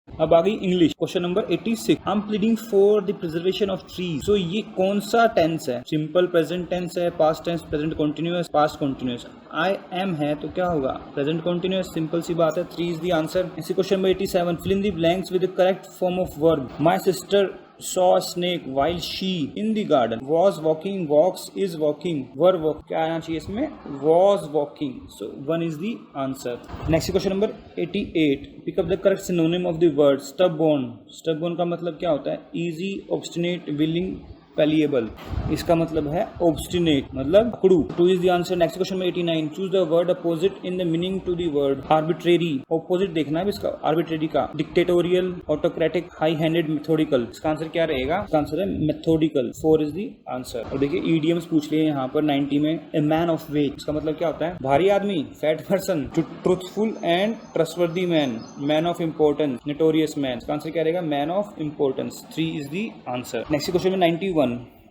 अब आ गई English, question number 86, I am pleading for the preservation of trees. So ये कौन सा टेंस है? सिंपल प्रेजेंट टेंस है, past tense, present continuous, past continuous. I am है तो क्या होगा? प्रेजेंट कंटिन्यूअस, सिंपल सी बात है, 3 इज द आंसर। इसी question number 87, fill in the blanks with the correct form of verb. My sister saw a snake while she in the garden, was walking, walks, is walking, were walk, क्या आना चाहिए इसमें, was walking, so 1 is the answer. Next question number 88, pick up the correct synonym of the word stubborn. Stubborn का मतलब क्या होता है, easy, obstinate, willing, पेलिएबल, इसका मतलब है ऑब्स्टिनेट, मतलब अकड़ू. 2 is the answer. Next question में 89, choose the word opposite in the meaning to the word arbitrary. Opposite देखना है इसका, आर्बिट्रेरी का. Dictatorial, autocratic, high handed, methodical. इसका आंसर क्या रहेगा, इसका आंसर है मेथोडिकल. 4 is the answer. और देखिए ईडियम्स पूछ लिए यहाँ पर 90 में. ए मैन ऑफ वेट, इसका मतलब क्या होता है, भारी आदमी, fat person. Truthful and trustworthy man, man of importance, notorious man. इसका आंसर क्या रहेगा, man of importance. 3 is the answer. Next question में 91,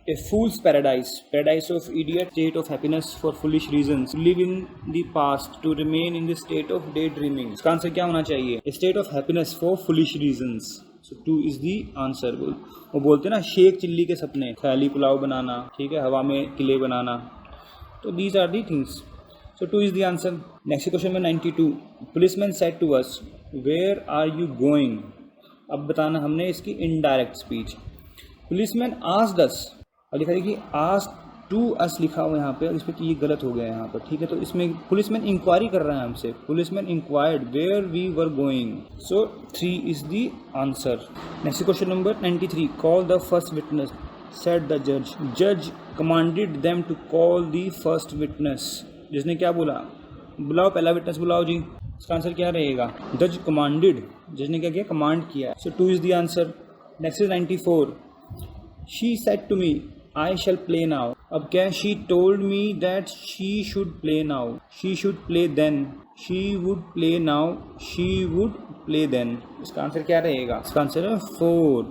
a fool's paradise, paradise of idiot, state of happiness for foolish reasons, live in the past, to remain in the state of daydreaming. इसका answer क्या होना चाहिए, a state of happiness for foolish reasons. So 2 is the answer. वो बोलते हैं ना, Sheikh chilli के सपने, ख्याली पुलाव बनाना, ठीक है, हवा में किले बनाना. तो these are the things. So 2 is the answer. Next question में 92, policeman said to us, where are you going. अब बताना हमने इसकी indirect speech. Policeman asked us, और लिखा है कि आस्क्ड टू अस लिखा हुआ यहाँ पे, और इसमें तो ये गलत हो गया यहाँ पर, ठीक है. तो इसमें पुलिसमैन इंक्वायरी कर रहा है हमसे. Policeman inquired where we were going. So 3 is the answer. Next question number 93, call the first witness, said the जज. जज commanded them to call the first witness. जिसने क्या बोला, बुलाओ पहला विटनेस बुलाओ जी. इसका आंसर क्या रहेगा, जज कमांडेड, जिसने क्या किया, कमांड किया. सो 2 is the answer. Next is 94, she said to me, I shall play now. अब क्या, she told me that she should play now, she should play then, she would play now, she would play then. इसका answer क्या रहेगा, इसका answer है 4.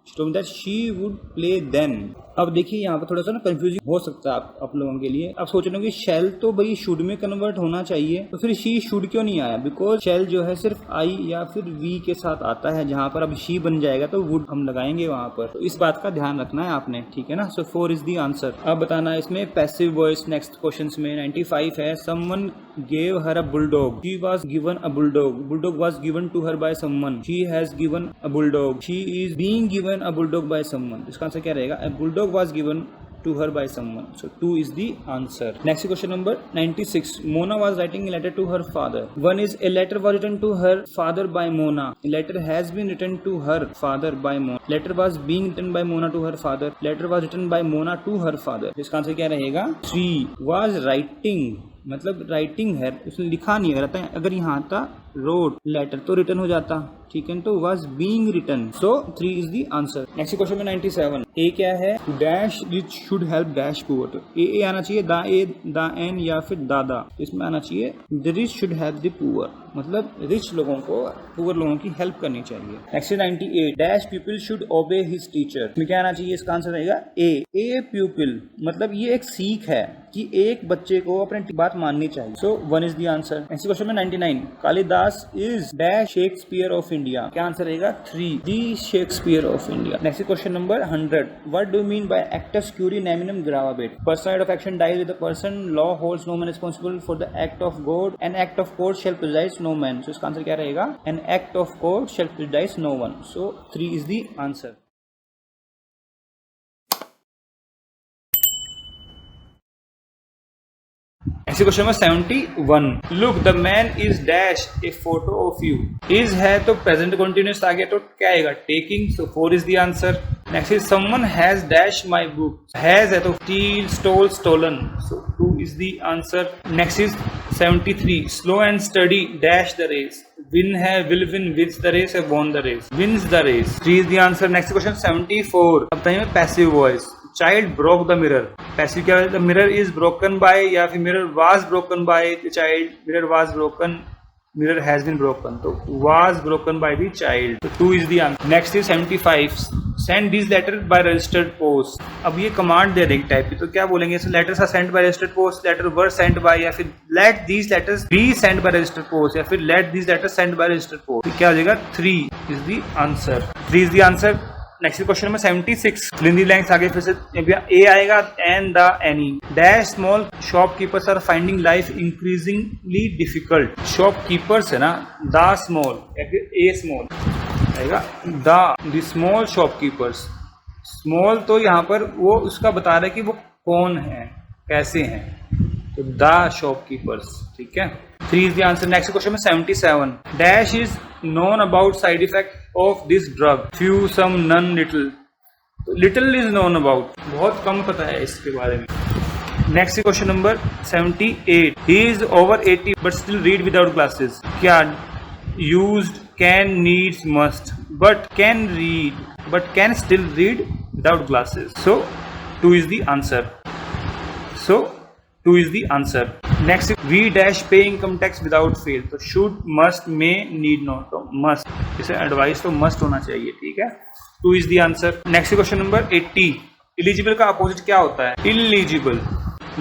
she told me that she would play then. अब देखिए यहाँ पर थोड़ा सा ना कंफ्यूजिंग हो सकता है आप लोगों के लिए. अब सोच रहे हो कि शेल तो भाई शुड में कन्वर्ट होना चाहिए, तो फिर शी शुड क्यों नहीं आया, बिकॉज शेल जो है सिर्फ आई या फिर वी के साथ आता है, जहाँ पर अब शी बन जाएगा तो वुड हम लगाएंगे वहाँ पर. तो इस बात का ध्यान रखना है आपने, ठीक है ना. सो 4 इज द आंसर. अब बताना इसमें पैसिव वॉइस. नेक्स्ट क्वेश्चन में 95 है, someone gave her a bulldog, she was given a bulldog, bulldog was given to her by someone, she has given a bulldog, she is being given a bulldog by someone. इसका answer क्या रहेगा, a bulldog was given to her by someone. So 2 is the answer. Next question number 96, Mona was writing a letter to her father. 1 is, a letter was written to her father by Mona, a letter has been written to her father by Mona, letter was being written by Mona to her father, letter was written by Mona to her father. इसका answer क्या रहेगा, 3 was writing, मतलब writing है, उसने लिखा नहीं रहता है. अगर यहाँ था रोड, लेटर तो रिटर्न हो जाता, ठीक है, तो was being written. So 3 is the answer. Next question में 97, ए क्या है, dash rich should help dash poor. तो ए आना चाहिए, दा ए, दा एन या फिर दादा. इसमें आना चाहिए the rich should help the poor, मतलब रिच लोगों को पुअर लोगों की हेल्प करनी चाहिए. नेक्स्ट 98, डैश पीपल शुड ओबे हिज टीचर. इसमें क्या आना चाहिए, इसका आंसर रहेगा ए प्यूपिल, मतलब ये एक सीख है कि एक बच्चे को अपनी बात माननी चाहिए. So 1 is the answer. Next question में 99, Kalidas is dash Shakespeare of India. क्या आंसर रहेगा, 3 the Shakespeare of India. Next question number 100, what do mean by actus curiae neminem gravabit. Person of action dies with the person, law holds no man responsible for the act of God, an act of court shall prejudice no man. So इसका answer क्या रहेगा, N act of court shall prejudice no one. So 3 is the answer. Next question was 71. Look, the man is dash a photo of you. Is है तो present continuous आ गया, तो क्या आएगा, taking. So 4 is the answer. Next is, someone has dash my book. Has है तो steal, stole, stolen. So 2 is the answer. Next is 73. Slow and steady dash the race. Win है, will win, wins the race, है won the race, wins the race. 3 is the answer. Next question 74. अब बताइए passive voice. Child broke the mirror. Passive क्या है, the mirror is broken by, या फिर mirror was broken by the child, mirror was broken, mirror has been broken, तो was broken by the child. तो 2 is the answer. Next is 75. Send these letter by registered post. अब ये command दे देंगे type की, तो क्या बोलेंगे, letters are sent by registered post, letter were sent by, या फिर let these letters be sent by registered post, या फिर let these letters sent by registered post. तो क्या हो जाएगा, 3 is the answer. 3 is the answer. Next question number 76, लिंदी blanks आगे फिर से ए आएगा, an the any. Dash small shopkeepers are finding life increasingly difficult. Shopkeepers है ना, द स्मॉल या फिर ए स्मॉल आएगा, द स्मॉल शॉपकीपर्स. स्मॉल तो यहाँ पर वो उसका बता रहा है कि वो कौन है, कैसे हैं, तो द शॉपकीपर्स, ठीक है। 3 is the answer. Next question में 77 dash is known about side effect of this drug, few some none little, तो लिटिल इज नोन अबाउट, बहुत कम पता है इसके बारे में। Next question number 78 he is over 80 but still read without glasses, क्या used can needs must but can read but can still read without glasses, so 2 is the answer, so 2 is the answer. Next, we dash pay income tax without fail, तो should, must, may, need not, तो must, इसे advice तो must होना चाहिए, ठीक है। 2 is the answer. Next question number 80 eligible का opposite क्या होता है? Illegible,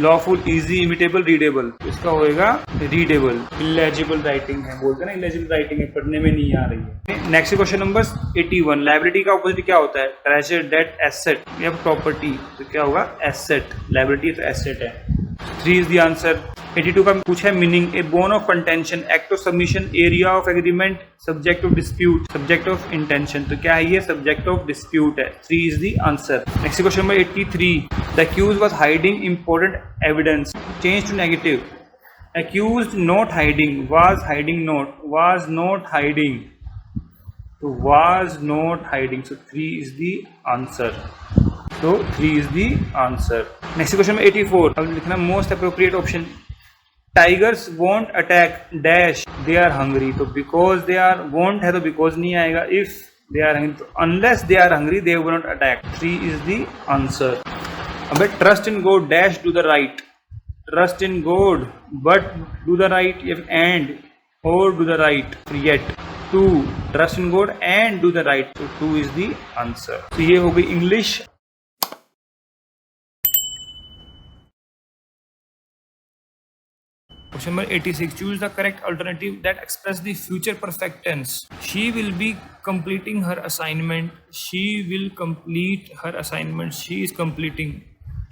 lawful, easy, imitable, readable, इसका होएगा readable। illegible writing है, बोलते हैं ना illegible writing है, पढ़ने में नहीं आ रही है। Next question number 81 liability का opposite क्या होता है? treasure, debt, asset या property, तो क्या होगा? asset, liability तो asset है। 3 is the answer. 82 का पूछा है meaning, a bone of contention, act of submission, area of agreement, subject of dispute, subject of intention, तो क्या है ये? सब्जेक्ट ऑफ डिस्प्यूट है। 3 is the answer. Next question number 83 the accused was hiding important evidence, change to negative, accused not hiding, was hiding not, was not hiding, तो was not hiding, so 3 is the answer, तो 3 is the answer. Next question में 84 अब लिखना most appropriate option, tigers won't attack dash they are hungry, तो because they are won't है तो because नहीं आएगा, इफ दे आर हंग्री तो unless they are hungry they will not attack, 3 is the answer. अबे trust in God dash do the right, trust in God but do the right and और do the right, yet 2 trust in God and do the right, तो 2 is the answer. तो ये हो गई English. Question number 86 choose the correct alternative that express the future perfect tense. She will be completing her assignment, she will complete her assignment, she is completing,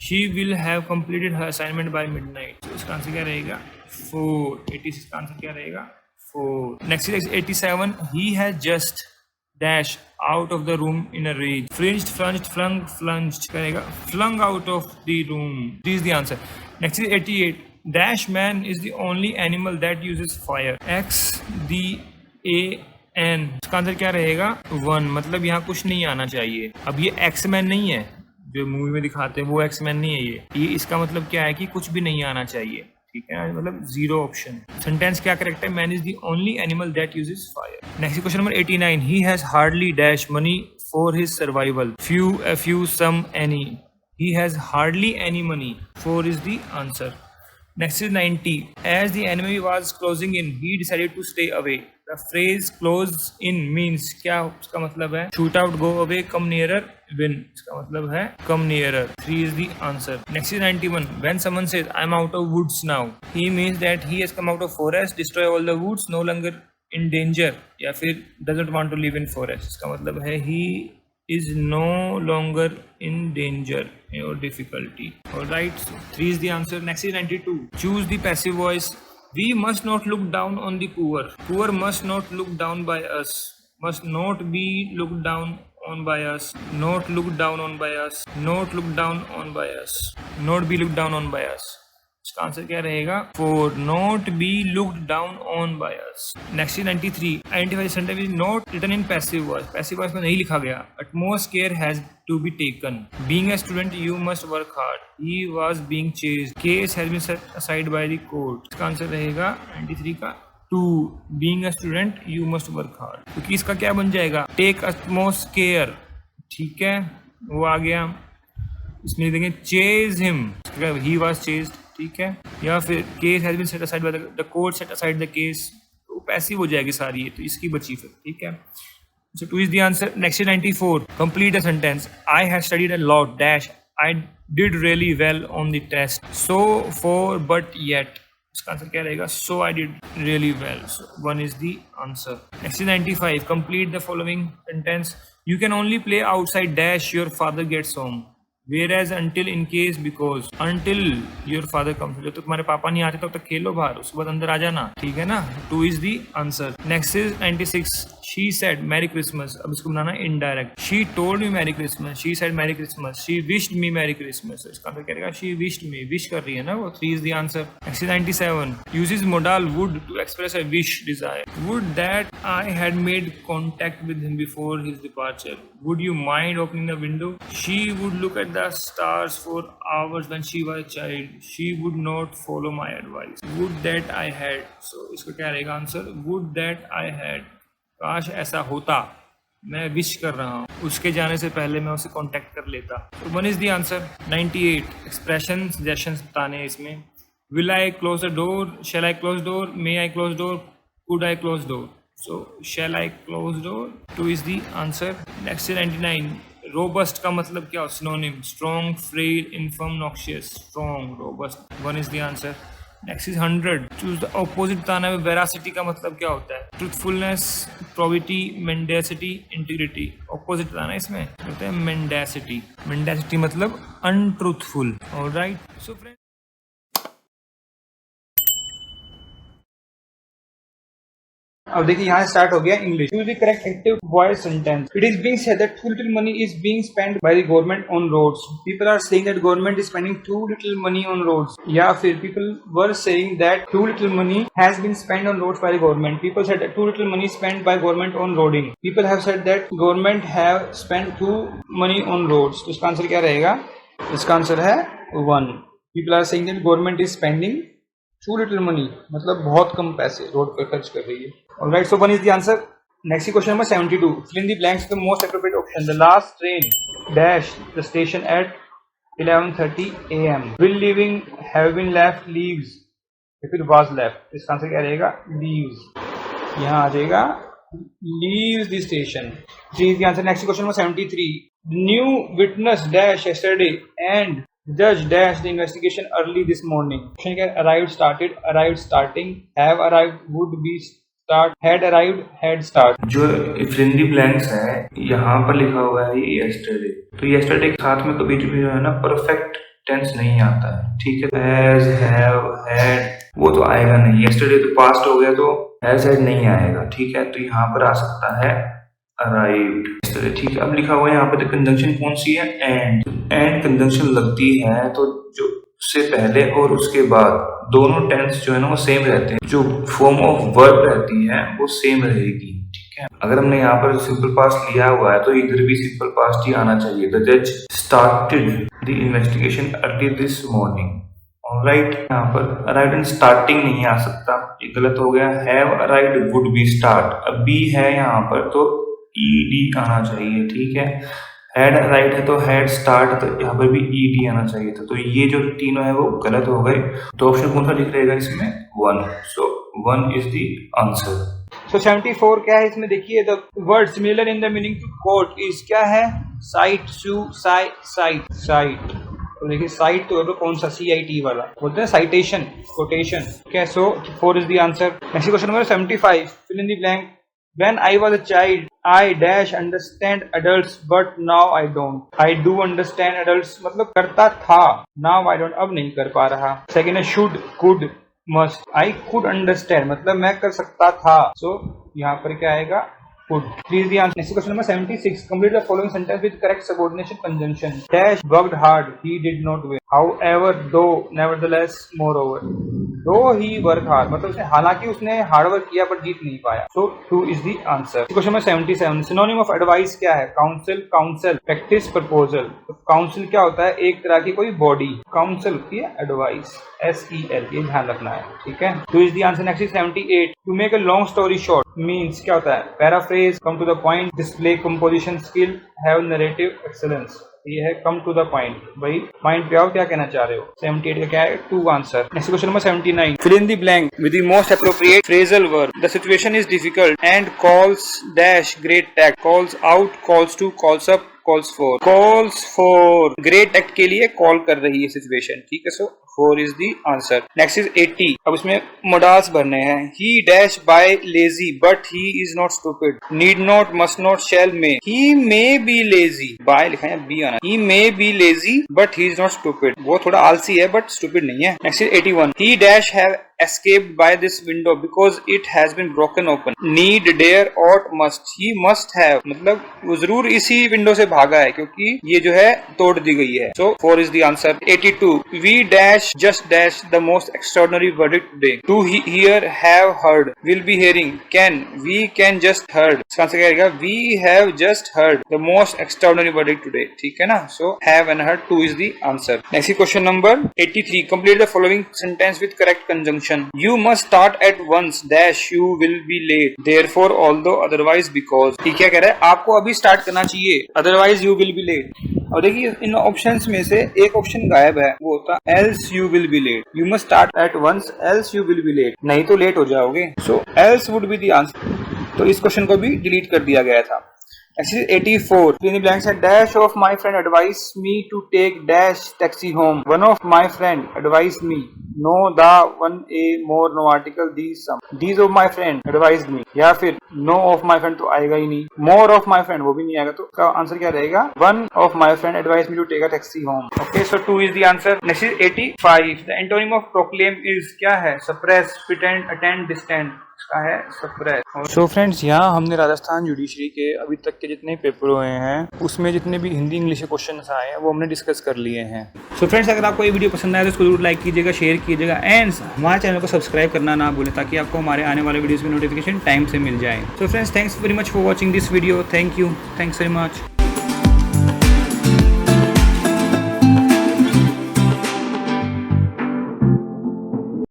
she will have completed her assignment by midnight, so इसका answer क्या रहेगा? 4। 86 का answer क्या रहेगा? 4। Next is 87 he has just dash out of the room in a rage, fringed, flunged, flung, flunged करेगा flung out of the room, this is the answer. Next is 88 dash man is the only animal that uses fire, x d a n, इसका answer क्या रहेगा? 1, मतलब यहाँ कुछ नहीं आना चाहिए। अब ये एक्स मैन नहीं है जो मूवी में दिखाते हैं, वो एक्स मैन नहीं है ये इसका मतलब क्या है कि कुछ भी नहीं आना चाहिए, ठीक है, मतलब 0 ऑप्शन। सेंटेंस क्या करेक्ट है? Man is the only animal that uses fire. Next question number 89 he has hardly dash money for his survival, few, a few, some, any, he has hardly any money, 4 is the answer. Next is 90 as the enemy was closing in he decided to stay away, the phrase close in means क्या, उसका मतलब है shoot out, go away, come nearer, win, इसका मतलब है come nearer, 3 is the answer. Next is 91 when someone says I'm out of woods now, he means that he has come out of forest, destroy all the woods, no longer in danger, या फिर doesn't want to live in forest, इसका मतलब है he is no longer in danger or difficulty. Alright, so 3 is the answer. Next is 92 choose the passive voice, we must not look down on the poor, poor must not look down by us, must not be looked down on by us, not looked down on by us, not looked down on by us, not be looked down on by us, इसका answer क्या रहेगा? 4 not be looked down on by us. Next is 93 identify the sentence is not written in passive voice, passive voice में नहीं लिखा गया, utmost care has to be taken, being a student you must work hard, he was being chased, case has been set aside by the court, इसका answer रहेगा 93 का 2 being a student you must work hard, क्योंकि इसका क्या बन जाएगा? take utmost care, ठीक है, वो आ गया। इसमें देखें chase him, he was chased, ठीक है, या फिर case has been set aside by the court set aside the case, तो पैसिव हो जाएगी सारी ये, तो इसकी बची फिर, ठीक है, so 2 is the answer. Next 94 complete the sentence I have studied a lot dash I did really well on the test, so for but yet, इसका आंसर क्या रहेगा? So I did really well, so 1 is the answer. Next 95 complete the following sentence you can only play outside dash your father gets home, whereas until in case because until your father comes, जब तक तुम्हारे पापा नहीं आते तब तक खेलो बाहर, उसके बाद अंदर आ जाना, ठीक है ना, 2 is the answer. Next is 96 She said Merry Christmas. अब इसको बनाना indirect. She told me Merry Christmas. She said Merry Christmas. She wished me Merry Christmas. इसका आंसर क्या रहेगा? She wished me. Wish कर रही है ना वो. 3 is the answer. Exercise 97. Uses modal would to express a wish, desire. Would that I had made contact with him before his departure. Would you mind opening the window? She would look at the stars for hours when she was a child. She would not follow my advice. Would that I had. So इसका क्या रहेगा answer? Would that I had. काश ऐसा होता, मैं wish कर रहा हूँ, उसके जाने से पहले मैं उसे कांटेक्ट कर लेता. तो 1 is the answer. 98. Expression suggestions बताने हैं इसमें. Will I close the door? Shall I close door? May I close door? Could I close door? So shall I close door? 2 is the answer. Next is 99. Robust का मतलब क्या? Synonym. Strong, frail, infirm, noxious. Strong, robust. 1 is the answer. Next is 100. Choose the opposite बताना है. Veracity का मतलब क्या होता है? Truthfulness, probity, mendacity, integrity. Opposite बताना है इसमें. होता है mendacity. Mendacity मतलब untruthful. Alright. So friends. अब देखिए यहाँ स्टार्ट हो गया English. Choose the correct active voice sentence. It is being said that too little money is being spent by the government on roads. People are saying that government is spending too little money on roads. या फिर people were saying that too little money has been spent on roads by the government. People said that too little money spent by government on roading. People have said that government have spent too money on roads. तो इसका answer क्या रहेगा? इसका answer है 1. People are saying that government is spending too little money, मतलब बहुत कम पैसे road पर खर्च कर रही है. Alright, so 1 is the answer. Next question number 72. Fill in the blanks with the most appropriate option. The last train dash the station at 11:30 a.m. Will leaving have been left, leaves. If it was left, इसका answer क्या रहेगा? Leaves. यहाँ आ जाएगा leaves the station. 3 is the answer. Next question number 73. The new witness dash yesterday and judge dash the investigation early this morning. Question क्या? Arrived, started, arrived, starting, have arrived, would be start, had arrived, had start. जो fill in the blanks है यहाँ पर लिखा हुआ है yesterday. तो yesterday के साथ में कभी भी जो है ना perfect tense नहीं आता है. ठीक है. Has, have, had वो तो आएगा नहीं. Yesterday तो past हो गया तो has, had नहीं आएगा. ठीक है. तो यहाँ पर आ सकता है arrived. ठीक है. अब लिखा हुआ है यहाँ पर कंजंक्शन कौन सी है? एंड कंजंक्शन लगती है तो जो से पहले और उसके बाद दोनों टेंस जो है ना वो सेम रहते हैं. जो फॉर्म ऑफ वर्ब रहती है वो सेम रहेगी. ठीक है. अगर हमने यहाँ पर सिंपल पास्ट लिया हुआ है तो इधर भी सिंपल पास्ट ही आना चाहिए. द जज started the investigation early this morning. Alright. यहाँ पर अराइव्ड एंड स्टार्टिंग नहीं आ सकता, ये गलत हो गया. Have arrived would be start. अब बी है यहाँ पर तो ईडी आना चाहिए. ठीक है. हैड अराइव्ड है तो हैड स्टार्ट, तो यहाँ पर भी ईडी आना चाहिए था. तो ये जो तीनों है वो गलत हो गए. तो ऑप्शन कौन सा लिख रहेगा इसमें? 1. So 1 is the answer. So 74 क्या है इसमें? देखिए the word similar in the meaning to quote is क्या है? Cite, sue, site, sight. तो देखिए साइट तो कौन सा? CIT वाला बोलते हैं साइटेशन, कोटेशन. क्या? So 4 is the answer. Next question number 75. Fill in the blank. When I was a child, I dash understand adults, but now I don't. I do understand adults मतलब करता था. Now I don't, अब नहीं कर पा रहा. Second है should, could, must. I could understand मतलब मैं कर सकता था. So यहाँ पर क्या आएगा? Could. Please the answer. Next question number 76. Complete the following sentence with correct subordination conjunction. Dash worked hard. He did not win. However, though, nevertheless, moreover. Though he worked hard. मतलब उसने हालांकि उसने hard work किया पर जीत नहीं पाया. So 2 is the answer. Question number 77. Synonym of advice क्या है? Counsel, counsel, practice, proposal. तो counsel क्या होता है? एक तरह की कोई बॉडी. Counsel होती है advice. SEL. ये ध्यान रखना है. ठीक है. 2 is the answer. Next is 78. To make a long story short means क्या होता है? Paraphrase, come to the point, display composition skill, have narrative excellence. ये है come to the point. भाई पॉइंट पे आओ, क्या कहना चाह रहे हो? 78 का क्या है? 2 answer. Next question number 79. Fill in the blank with the most appropriate phrasal verb. The situation is difficult and calls dash great tact. Calls out, calls to, calls up, calls for. Calls for great act के लिए call कर रही है situation. ठीक है. So 4 is the answer. Next is 80. अब इसमें modals भरने हैं. He dash by lazy but he is not stupid. Need not, must not, shall, may. He may be lazy. By लिखा है be आना. He may be lazy but he is not stupid. वो थोड़ा आलसी है but stupid नहीं है. Next is 81. He dash have escaped by this window because it has been broken open. Need, dare, ought, must. He must have. मतलब वो जरूर इसी विंडो से भागा है क्योंकि ये जो है तोड़ दी गई है. So 4 is the answer. 82. We dash just dash the most extraordinary verdict today. To hear, have heard, will be hearing, can, we can just heard. इसका आंसर क्या रहेगा? We have just heard the most extraordinary verdict today. ठीक है ना? So have and heard 2 is the answer. Next question number 83. Complete the following sentence with correct conjunction. You must start at once dash you will be late. Therefore, although, otherwise, because. ठीक क्या कह रहा है? आपको अभी start करना चाहिए. Otherwise, you will be late. और देखिए इन ऑप्शंस में से एक ऑप्शन गायब है. वो होता else you will be late. You must start at once else you will be late. नहीं तो लेट हो जाओगे. So else would be the answer. तो इस क्वेश्चन को भी डिलीट कर दिया गया था. Exercise 84. Fill in the blanks. Dash of my friend advised me to take dash taxi home. One of my friend advised me. No, the, one, a, more, no article, these, some. These of my friend advised me. या फिर no of my friend तो आएगा ही नहीं. More of my friend वो भी नहीं आएगा. तो का आंसर क्या रहेगा? One of my friend advised me to take a taxi home. Okay, so 2 is the answer. Next is 85. The antonym of proclaim is क्या है? Suppress, pretend, attend, distant. का है suppress. सो फ्रेंड्स, यहाँ हमने Rajasthan judiciary के अभी तक के जितने पेपर हुए हैं उसमें जितने भी हिंदी इंग्लिश के क्वेश्चन आए हैं वो हमने डिस्कस कर लिए हैं. सो फ्रेंड्स, अगर आपको ये वीडियो पसंद आया तो इसको जरूर लाइक कीजिएगा, शेयर कीजिएगा एंड हमारे चैनल को सब्सक्राइब करना ना भूलें ताकि आपको हमारे आने वाले वीडियोस की नोटिफिकेशन टाइम से मिल जाए. So friends, thanks very much for watching this video. Thank you. Thanks very much.